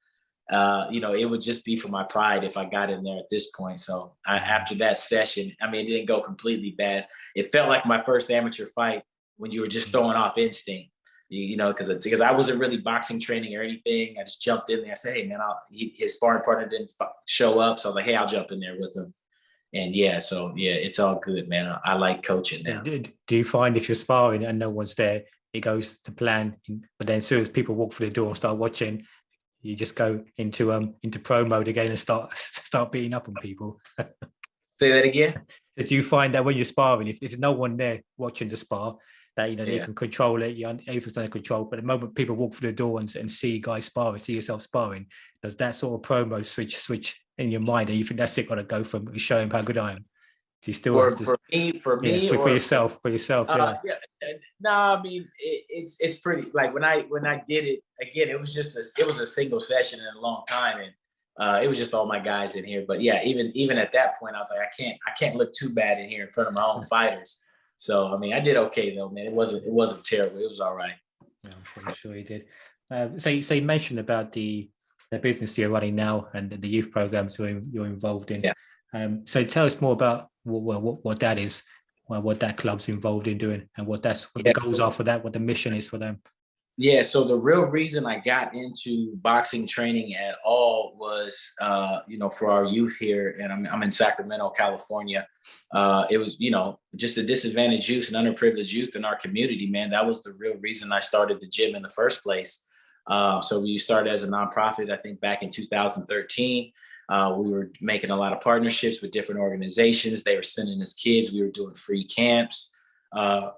It would just be for my pride if I got in there at this point. So after that session, it didn't go completely bad. It felt like my first amateur fight when you were just throwing off instinct, because I wasn't really boxing training or anything. I just jumped in there. I said, hey, man, his sparring partner didn't show up. So I was like, hey, I'll jump in there with him. And it's all good, man. I like coaching now. Do you find if you're sparring and no one's there, it goes to plan, but then as soon as people walk through the door and start watching, you just go into pro mode again and start beating up on people? Say that again. Do you find that when you're sparring, if there's no one there watching the spar, that they can control it, everything's under control, but the moment people walk through the door and see guys sparring, see yourself sparring, does that sort of pro mode switch in your mind, and you think that's it, got to go from show him how good I am? Do you still for me for yourself? No, it's pretty, like when I did it again, it was a single session in a long time, and it was just all my guys in here. But yeah, even at that point, I was like, I can't look too bad in here in front of my own fighters. So I did okay though, man. It wasn't terrible. It was all right. Yeah, I'm sure you did. So you mentioned about the business you're running now and the youth programs you're involved in. Yeah. So tell us more about what that is, what that club's involved in doing, and what the goals are for that, what the mission is for them. Yeah, so the real reason I got into boxing training at all was, for our youth here, and I'm in Sacramento, California. It was, just the disadvantaged youth and underprivileged youth in our community, man. That was the real reason I started the gym in the first place. So we started as a nonprofit, I think back in 2013. We were making a lot of partnerships with different organizations. They were sending us kids. We were doing free camps.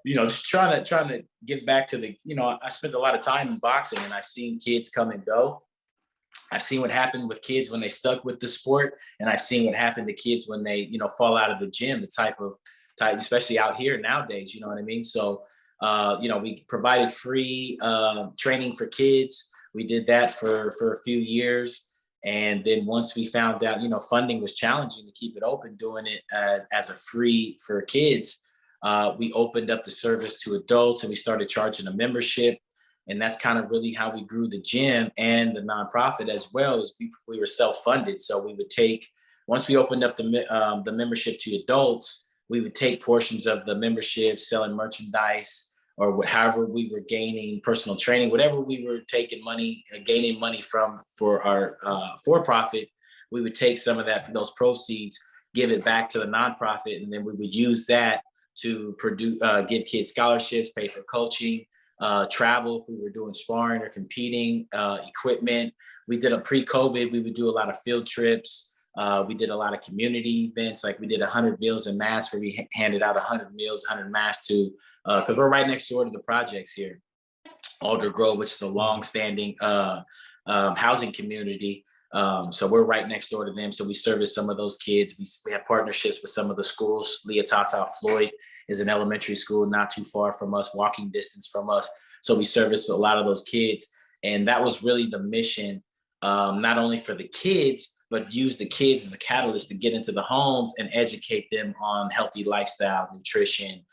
Just trying to give back to I spent a lot of time in boxing, and I've seen kids come and go. I've seen what happened with kids when they stuck with the sport, and I've seen what happened to kids when they, fall out of the gym, the type, especially out here nowadays, you know what I mean? So, we provided free training for kids. We did that for a few years. And then once we found out, funding was challenging to keep it open, doing it as a free for kids, we opened up the service to adults, and we started charging a membership. And that's kind of really how we grew the gym and the nonprofit, as well as we were self-funded. So we would once we opened up the membership to adults, we would take portions of the membership, selling merchandise, or however we were gaining personal training, whatever we were gaining money for our for-profit, we would take some of those proceeds, give it back to the nonprofit, and then we would use that to give kids scholarships, pay for coaching, travel if we were doing sparring or competing, equipment. We did pre-COVID, we would do a lot of field trips. We did a lot of community events, like we did 100 meals and masks, where we handed out 100 meals, 100 masks to, because we're right next door to the projects here, Alder Grove, which is a long-standing housing community. So we're right next door to them. So we service some of those kids. We have partnerships with some of the schools. Leah Tata Floyd is an elementary school not too far from us, walking distance from us. So we service a lot of those kids. And that was really the mission, not only for the kids, but use the kids as a catalyst to get into the homes and educate them on healthy lifestyle, nutrition,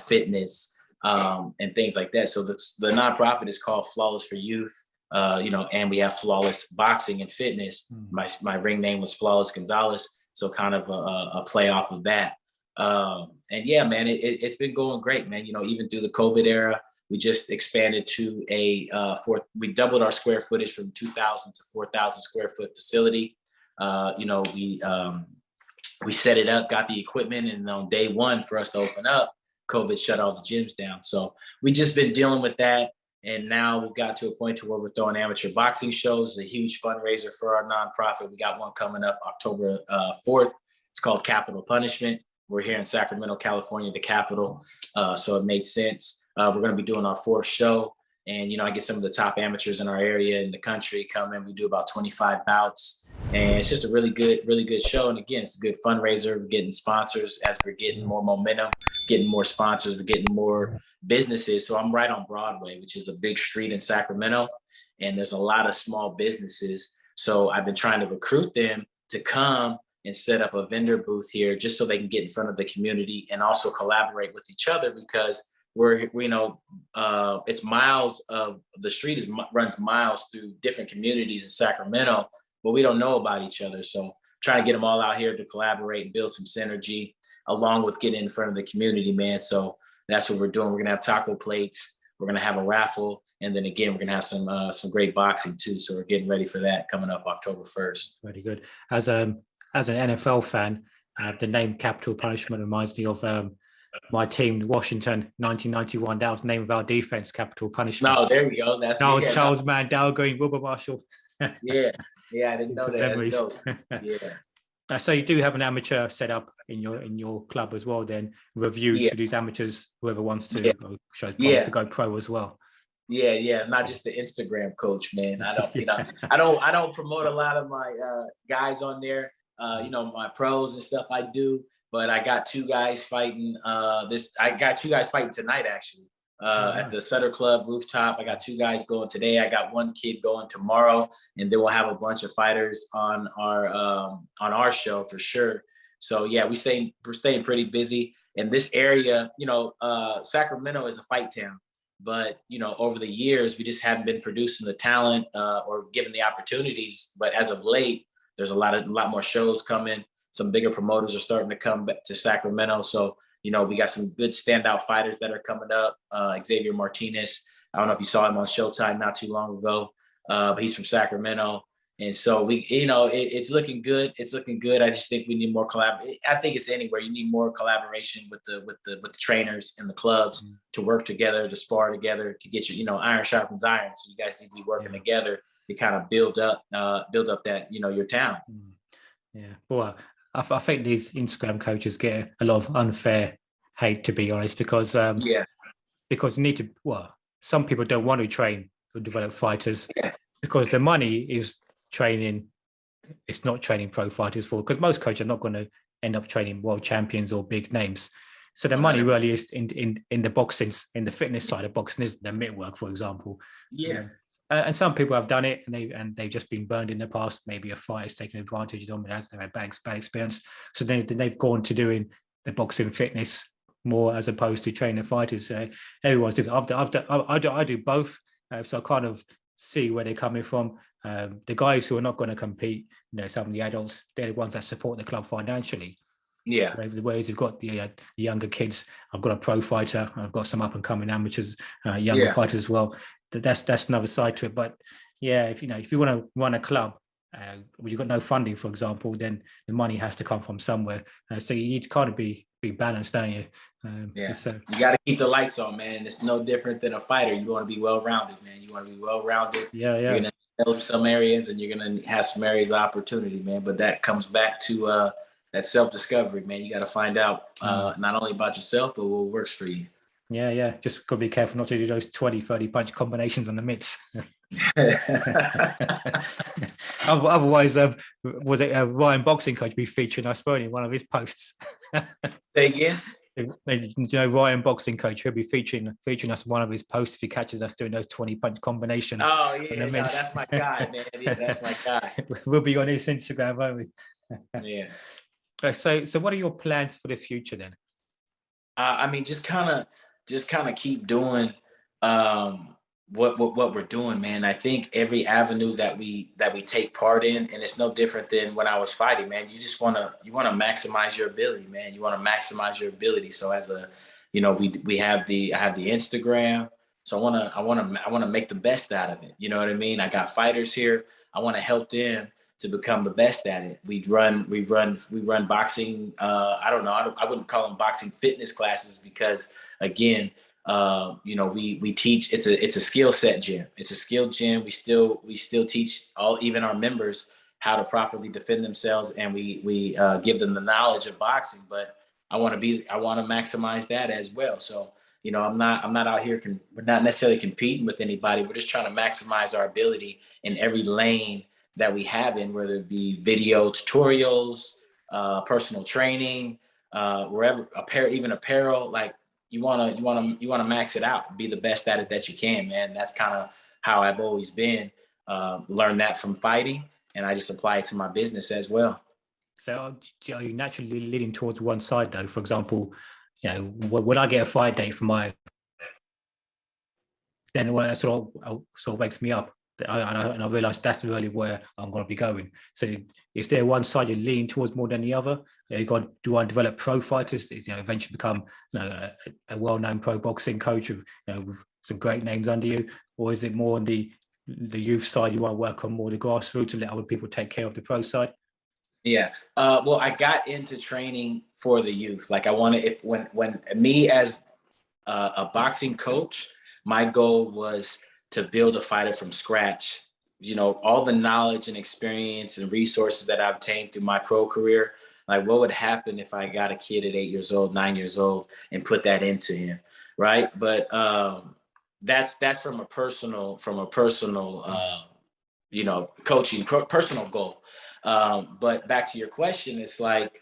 fitness, and things like that. So the nonprofit is called Flawless for Youth, and we have Flawless Boxing and Fitness. My ring name was Flawless Gonzales, so kind of a play off of that. And yeah, man, it's been going great, man. Even through the COVID era, we just expanded to we doubled our square footage from 2,000 to 4,000 square foot facility. We set it up, got the equipment, and on day one for us to open up, COVID shut all the gyms down. So we just been dealing with that. And now we've got to a point to where we're throwing amateur boxing shows, a huge fundraiser for our nonprofit. We got one coming up October 4th. It's called Capital Punishment. We're here in Sacramento, California, the capital. So it made sense. We're going to be doing our 4th show. And, I get some of the top amateurs in our area in the country come in. We do about 25 bouts. And it's just a really good show. And again, it's a good fundraiser. We're getting sponsors as we're getting more momentum, getting more sponsors, we're getting more businesses. So I'm right on Broadway, which is a big street in Sacramento. And there's a lot of small businesses. So I've been trying to recruit them to come and set up a vendor booth here just so they can get in front of the community and also collaborate with each other, because it's miles of the street runs miles through different communities in Sacramento, but we don't know about each other. So trying to get them all out here to collaborate and build some synergy along with getting in front of the community, man. So that's what we're doing. We're going to have taco plates. We're going to have a raffle. And then again, we're going to have some great boxing too. So we're getting ready for that coming up October 1st. Very good. As an NFL fan, the name Capital Punishment reminds me of my team, Washington, 1991. That was the name of our defense, Capital Punishment. No, there you go. That's Charles Mandel going Wilbur Marshall. yeah, I didn't know that. Memories. That's dope. Yeah. So you do have an amateur set up in your club as well, then reviews for these amateurs, whoever wants to to go pro as well. Yeah, not just the Instagram coach, man. I don't, I don't promote a lot of my guys on there. My pros and stuff I do, but I got 2 guys fighting. I got 2 guys fighting tonight actually at the Sutter Club rooftop. I got 2 guys going today. I got 1 kid going tomorrow, and then we'll have a bunch of fighters on our show for sure. So yeah, we're staying pretty busy. And this area, Sacramento is a fight town. But, over the years, we just haven't been producing the talent or given the opportunities. But as of late, there's a lot more shows coming. Some bigger promoters are starting to come back to Sacramento. So, we got some good standout fighters that are coming up. Xavier Martinez, I don't know if you saw him on Showtime not too long ago, but he's from Sacramento. And so it's looking good. It's looking good. I just think we need more collaboration. I think it's anywhere. You need more collaboration with the trainers and the clubs to work together, to spar together, to get iron sharpens iron. So you guys need to be working together to kind of build up that, your town. Yeah. Well, I think these Instagram coaches get a lot of unfair hate, to be honest, because because you need to, some people don't want to train or develop fighters because the money is training, it's not training pro fighters for, because most coaches are not going to end up training world champions or big names. So the money really is in the boxing, in the fitness side of boxing, isn't the mitt work, for example. And some people have done it and they've just been burned in the past. Maybe a fighter's taken advantage of them and has had bad experience. So they've gone to doing the boxing fitness more as opposed to training fighters. Everyone's different. I do both. So I kind of see where they're coming from. The guys who are not going to compete, some of the adults, they're the ones that support the club financially. Yeah. Whereas you've got the younger kids. I've got a pro fighter. I've got some up and coming amateurs, younger fighters as well. That's another side to it. But if you want to run a club, when you've got no funding, for example, then the money has to come from somewhere. So you need to kind of be balanced, don't you? You got to keep the lights on, man. It's no different than a fighter. You want to be well-rounded, man. You want to be well-rounded. You're going to develop some areas and you're going to have some areas of opportunity, man. But that comes back to that self-discovery, man. You got to find out not only about yourself, but what works for you. Just got to be careful not to do those 20-30 punch combinations on the mitts. Otherwise, was it Ryan Boxing Coach be featuring us in one of his posts? Say again? Ryan Boxing Coach, he'll be featuring us in one of his posts if he catches us doing those 20 punch combinations. Oh yeah, that's my guy, man. Yeah, that's my guy. We'll be on his Instagram, won't we? Yeah. So what are your plans for the future then? I mean, just kind of keep doing what we're doing, man. I think every avenue that we take part in, and it's no different than when I was fighting, man. You want to maximize your ability, man. You want to maximize your ability. So as I have the Instagram. So I want to make the best out of it. You know what I mean? I got fighters here. I want to help them to become the best at it. We run boxing. I don't know. I wouldn't call them boxing fitness classes because, again, we teach. It's a skill set gym. It's a skill gym. We still teach even our members how to properly defend themselves, and we give them the knowledge of boxing. But I want to maximize that as well. So, I'm not out here. We're not necessarily competing with anybody. We're just trying to maximize our ability in every lane that we have in, whether it be video tutorials, personal training, wherever, apparel. Like you want to max it out, be the best at it that you can, man. That's kind of how I've always been. Learned that from fighting, and I just apply it to my business as well. So are you naturally leaning towards one side though? For example, when I get a fight date for my, then what sort of wakes me up. And I realize that's really where I'm going to be going. So is there one side you lean towards more than the other? Do I develop pro fighters? Eventually become a well-known pro boxing coach with some great names under you, or is it more on the youth side? You want to work on more the grassroots and let other people take care of the pro side? Yeah. Well, I got into training for the youth. Like I wanted, when me as a boxing coach, my goal was to build a fighter from scratch. All the knowledge and experience and resources that I've obtained through my pro career, like what would happen if I got a kid at 8 years old, 9 years old and put that into him. Right. But that's from a personal, coaching, personal goal. But back to your question, it's like,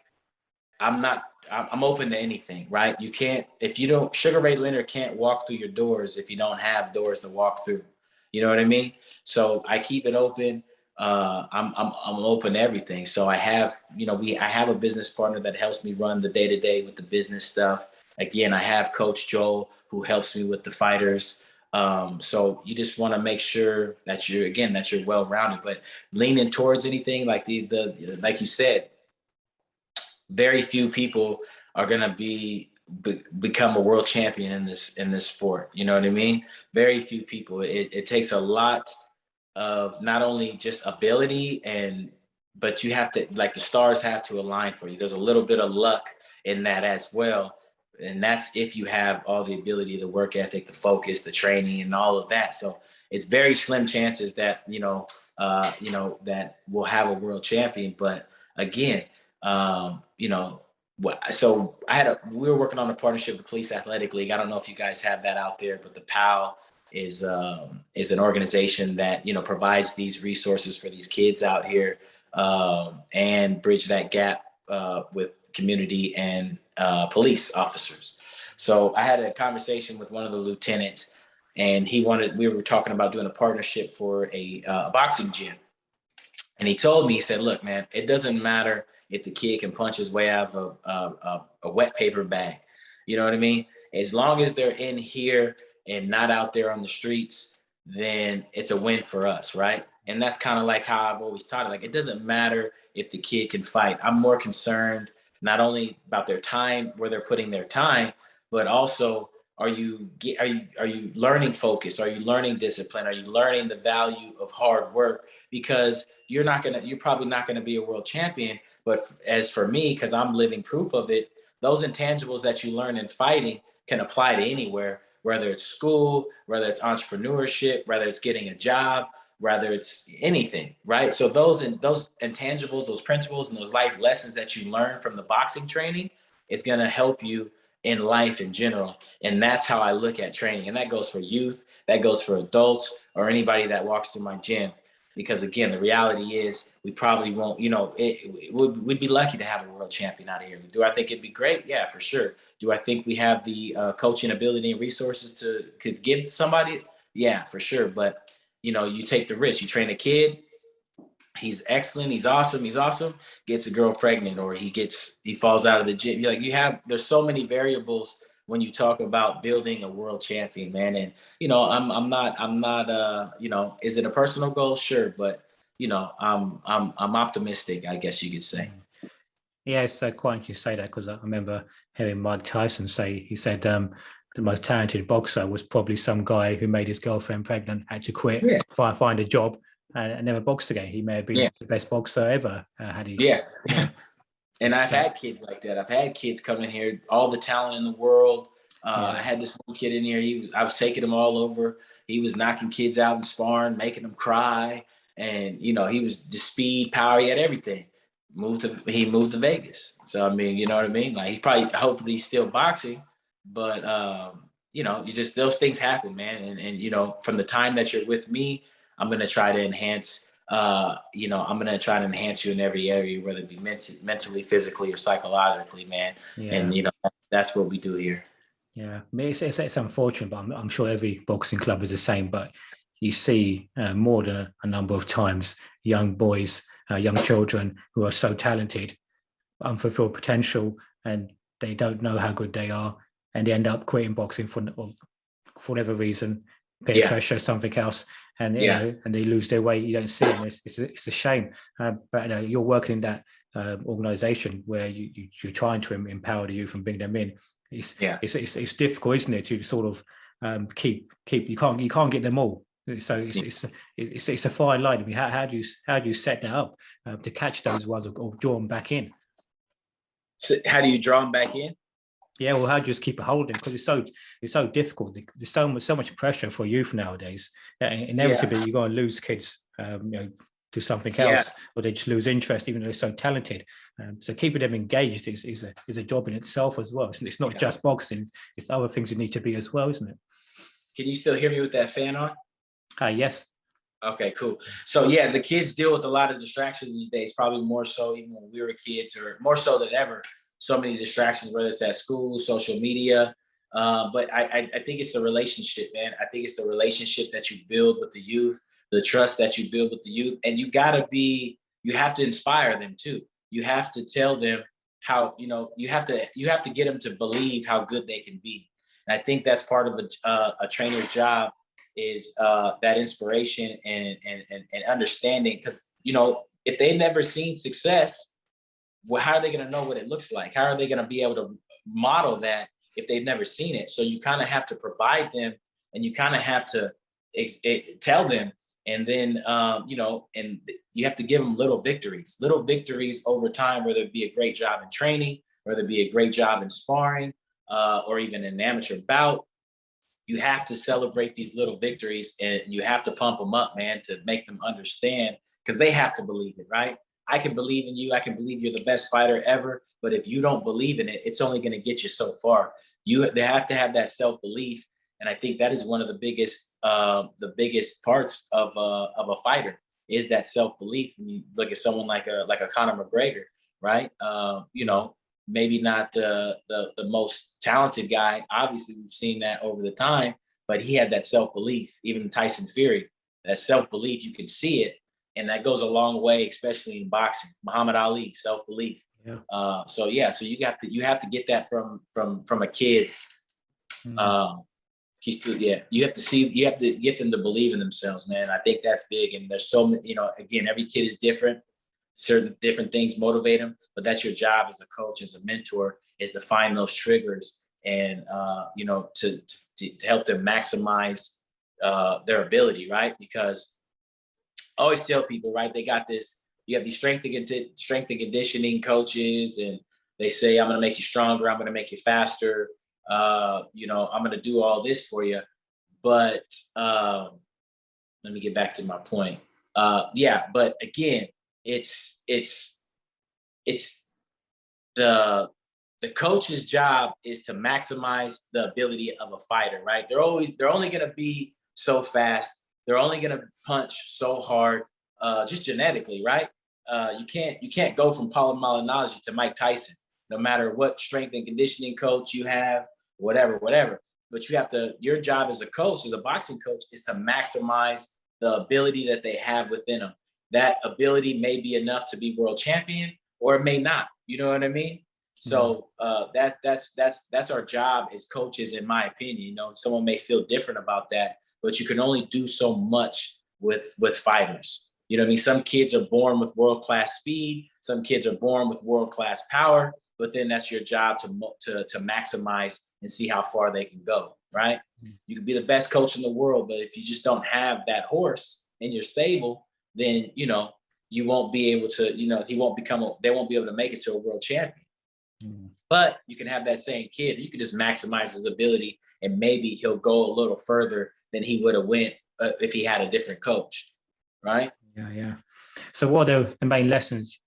I'm open to anything, right? Sugar Ray Leonard can't walk through your doors if you don't have doors to walk through. You know what I mean? So I keep it open. I'm open to everything. So I have a business partner that helps me run the day-to-day with the business stuff. Again, I have Coach Joel who helps me with the fighters. So you just want to make sure that you're well-rounded, but leaning towards anything like like you said, very few people are going to become a world champion in this sport. You know what I mean? Very few people. It takes a lot of not only just ability but you have to, like, the stars have to align for you. There's a little bit of luck in that as well. And that's if you have all the ability, the work ethic, the focus, the training, and all of that. So it's very slim chances that, that we'll have a world champion. But again, so we were working on a partnership with Police Athletic League. I don't know if you guys have that out there, but the PAL is an organization that, provides these resources for these kids out here, and bridge that gap with community and police officers. So I had a conversation with one of the lieutenants, and we were talking about doing a partnership for a boxing gym. And he told me, he said, look, man, it doesn't matter if the kid can punch his way out of a wet paper bag. You know what I mean? As long as they're in here and not out there on the streets, then it's a win for us, right? And that's kind of like how I've always taught it. Like, it doesn't matter if the kid can fight. I'm more concerned not only about their time, where they're putting their time, but also are you learning focus? Are you learning discipline? Are you learning the value of hard work? Because you're probably not gonna be a world champion. But as for me, because I'm living proof of it, those intangibles that you learn in fighting can apply to anywhere, whether it's school, whether it's entrepreneurship, whether it's getting a job, whether it's anything, right? So those intangibles, those principles, and those life lessons that you learn from the boxing training is going to help you in life in general. And that's how I look at training. And that goes for youth, that goes for adults, or anybody that walks through my gym. Because again, the reality is we probably won't, we'd be lucky to have a world champion out of here. Do I think it'd be great? Yeah, for sure. Do I think we have the coaching ability and resources to give somebody? Yeah, for sure. But, you take the risk. You train a kid, he's excellent, he's awesome, gets a girl pregnant, or he falls out of the gym. There's so many variables when you talk about building a world champion, man. And, I'm not, is it a personal goal? Sure. But, I'm optimistic, I guess you could say. Yeah, it's quite interesting you say that, because I remember hearing Mike Tyson he said the most talented boxer was probably some guy who made his girlfriend pregnant, had to quit, find a job, and never boxed again. He may have been Yeah. the best boxer ever had he. Yeah. Yeah. And I've had kids like that. I've had kids come in here, all the talent in the world. I had this one kid in here. I was taking him all over. He was knocking kids out in sparring, making them cry. And, you know, he was just speed, power. He had everything. He moved to Vegas. So, I mean, you know what I mean? Like, hopefully he's still boxing. But, you know, those things happen, man. And, you know, from the time that you're with me, I'm going to try to enhance you know, I'm gonna try to enhance you in every area, whether it be mentally, physically, or psychologically, man. Yeah. And you know, that's what we do here. Yeah, I mean, it's unfortunate, but I'm sure every boxing club is the same. But you see more than a number of times young boys, young children who are so talented, unfulfilled potential, and they don't know how good they are, and they end up quitting boxing for whatever reason, peer pressure, something else, and you know, and they lose their way. You don't see them. It's a shame. But you know, you're working in that organization where you're trying to empower the youth and bring them in. It's difficult, isn't it, to sort of keep you can't get them all. So it's a fine line. I mean, how do you set that up to catch those ones or draw them back in? So how do you draw them back in? Yeah, well, how do you just keep a hold of them? Because it's so difficult. There's so much pressure for youth nowadays that inevitably you're going to lose kids, you know, to something else, or they just lose interest, even though they're so talented. So keeping them engaged is a job in itself as well. It's not just boxing; it's other things you need to be as well, isn't it? Can you still hear me with that fan on? Yes. Okay, cool. So yeah, the kids deal with a lot of distractions these days, probably more so even when we were kids, or more so than ever. So many distractions, whether it's at school, social media. But I think it's the relationship, man. I think it's the relationship that you build with the youth, the trust that you build with the youth. And you have to inspire them too. You have to tell them how, you know, you have to get them to believe how good they can be. And I think that's part of a trainer's job, is that inspiration and understanding. Because, you know, if they've never seen success, well, how are they going to know what it looks like? How are they going to be able to model that if they've never seen it? So you kind of have to provide them, and you kind of have to tell them, and then, you know, and you have to give them little victories over time, whether it be a great job in training, whether it be a great job in sparring, or even an amateur bout. You have to celebrate these little victories, and you have to pump them up, man, to make them understand, because they have to believe it, right? I can believe in you. I can believe you're the best fighter ever. But if you don't believe in it, it's only going to get you so far. They have to have that self-belief. And I think that is one of the biggest parts of a fighter, is that self-belief. When you look at someone like a Conor McGregor, right? You know, maybe not the most talented guy. Obviously, we've seen that over the time, but he had that self-belief. Even Tyson Fury, that self-belief, you can see it. And that goes a long way, especially in boxing. Muhammad Ali, self-belief. Yeah. So you have to get that from a kid. You have to get them to believe in themselves, man. I think that's big. And there's so many, you know, again, every kid is different. Certain different things motivate them, but that's your job as a coach, as a mentor, is to find those triggers and you know, to help them maximize their ability, right? Because I always tell people, right, they got this, you have these strength and conditioning coaches, and they say, I'm going to make you stronger. I'm going to make you faster. You know, I'm going to do all this for you. But let me get back to my point. But again, it's the coach's job is to maximize the ability of a fighter, right? They're only going to be so fast. They're only going to punch so hard, just genetically, right? You can't go from Paulo Malignaggi to Mike Tyson, no matter what strength and conditioning coach you have, whatever. But your job as a coach, as a boxing coach, is to maximize the ability that they have within them. That ability may be enough to be world champion, or it may not. You know what I mean? So that's our job as coaches, in my opinion. You know, someone may feel different about that, but you can only do so much with fighters. You know what I mean? Some kids are born with world-class speed. Some kids are born with world-class power, but then that's your job to maximize and see how far they can go, right? You can be the best coach in the world, but if you just don't have that horse in your stable, then, you know, you won't be able to, you know, they won't be able to make it to a world champion. But you can have that same kid, you can just maximize his ability, and maybe he'll go a little further than he would have went if he had a different coach, right? Yeah. So what are the main lessons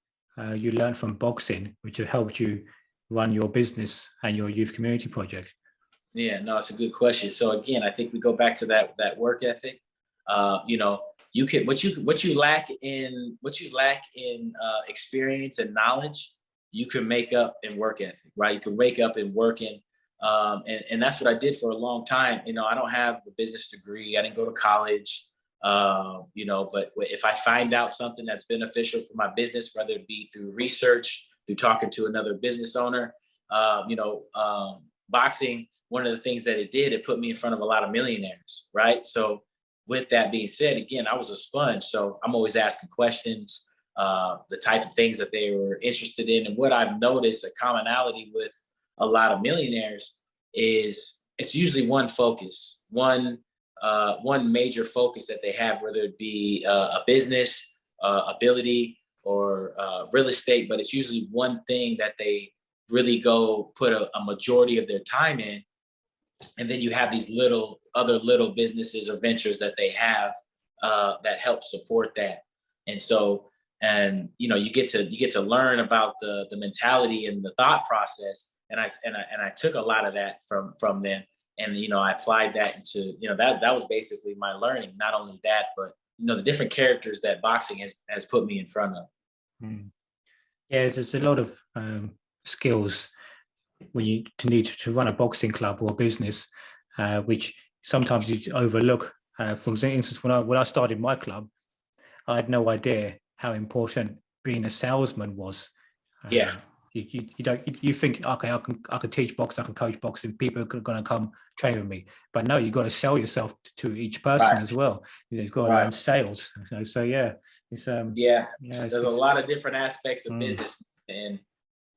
you learned from boxing, which have helped you run your business and your youth community project? Yeah, no, it's a good question. So again, I think we go back to that work ethic. You know, you can what you lack in experience and knowledge, you can make up in work ethic, right? You can wake up and working. And that's what I did for a long time. You know, I don't have a business degree. I didn't go to college. You know, but if I find out something that's beneficial for my business, whether it be through research, through talking to another business owner, you know, boxing, one of the things that it did, it put me in front of a lot of millionaires, right? So with that being said, again, I was a sponge. So I'm always asking questions, the type of things that they were interested in. And what I've noticed, a commonality with a lot of millionaires, is it's usually one focus, one major focus that they have, whether it be a business, ability, or real estate, but it's usually one thing that they really go put a majority of their time in. And then you have these other little businesses or ventures that they have that help support that. And so, and you know, you get to learn about the mentality and the thought process. And I took a lot of that from them. And you know, I applied that into, you know, that was basically my learning. Not only that, but you know, the different characters that boxing has put me in front of. Yeah, there's a lot of skills when you need to run a boxing club or a business, which sometimes you overlook. For instance, when I started my club, I had no idea how important being a salesman was. Yeah. You think, okay, I can teach boxing, I can coach boxing, people are going to come train with me, but no, you've got to sell yourself to each person as well. You've got to learn sales. So yeah, it's there's a lot of different aspects of business, and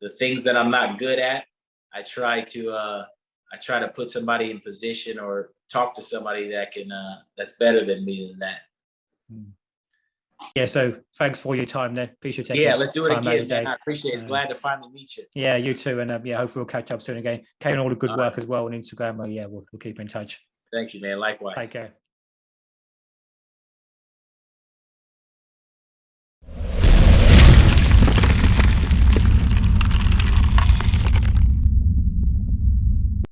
the things that I'm not good at, I try to put somebody in position or talk to somebody that can that's better than me in that. Yeah, so thanks for your time then. Appreciate taking let's do it again, man. I appreciate it. It's glad to finally meet you. Yeah, you too. And hopefully we'll catch up soon again. Carrying all the good work as well on Instagram. We'll keep in touch. Thank you, man. Likewise. Take care.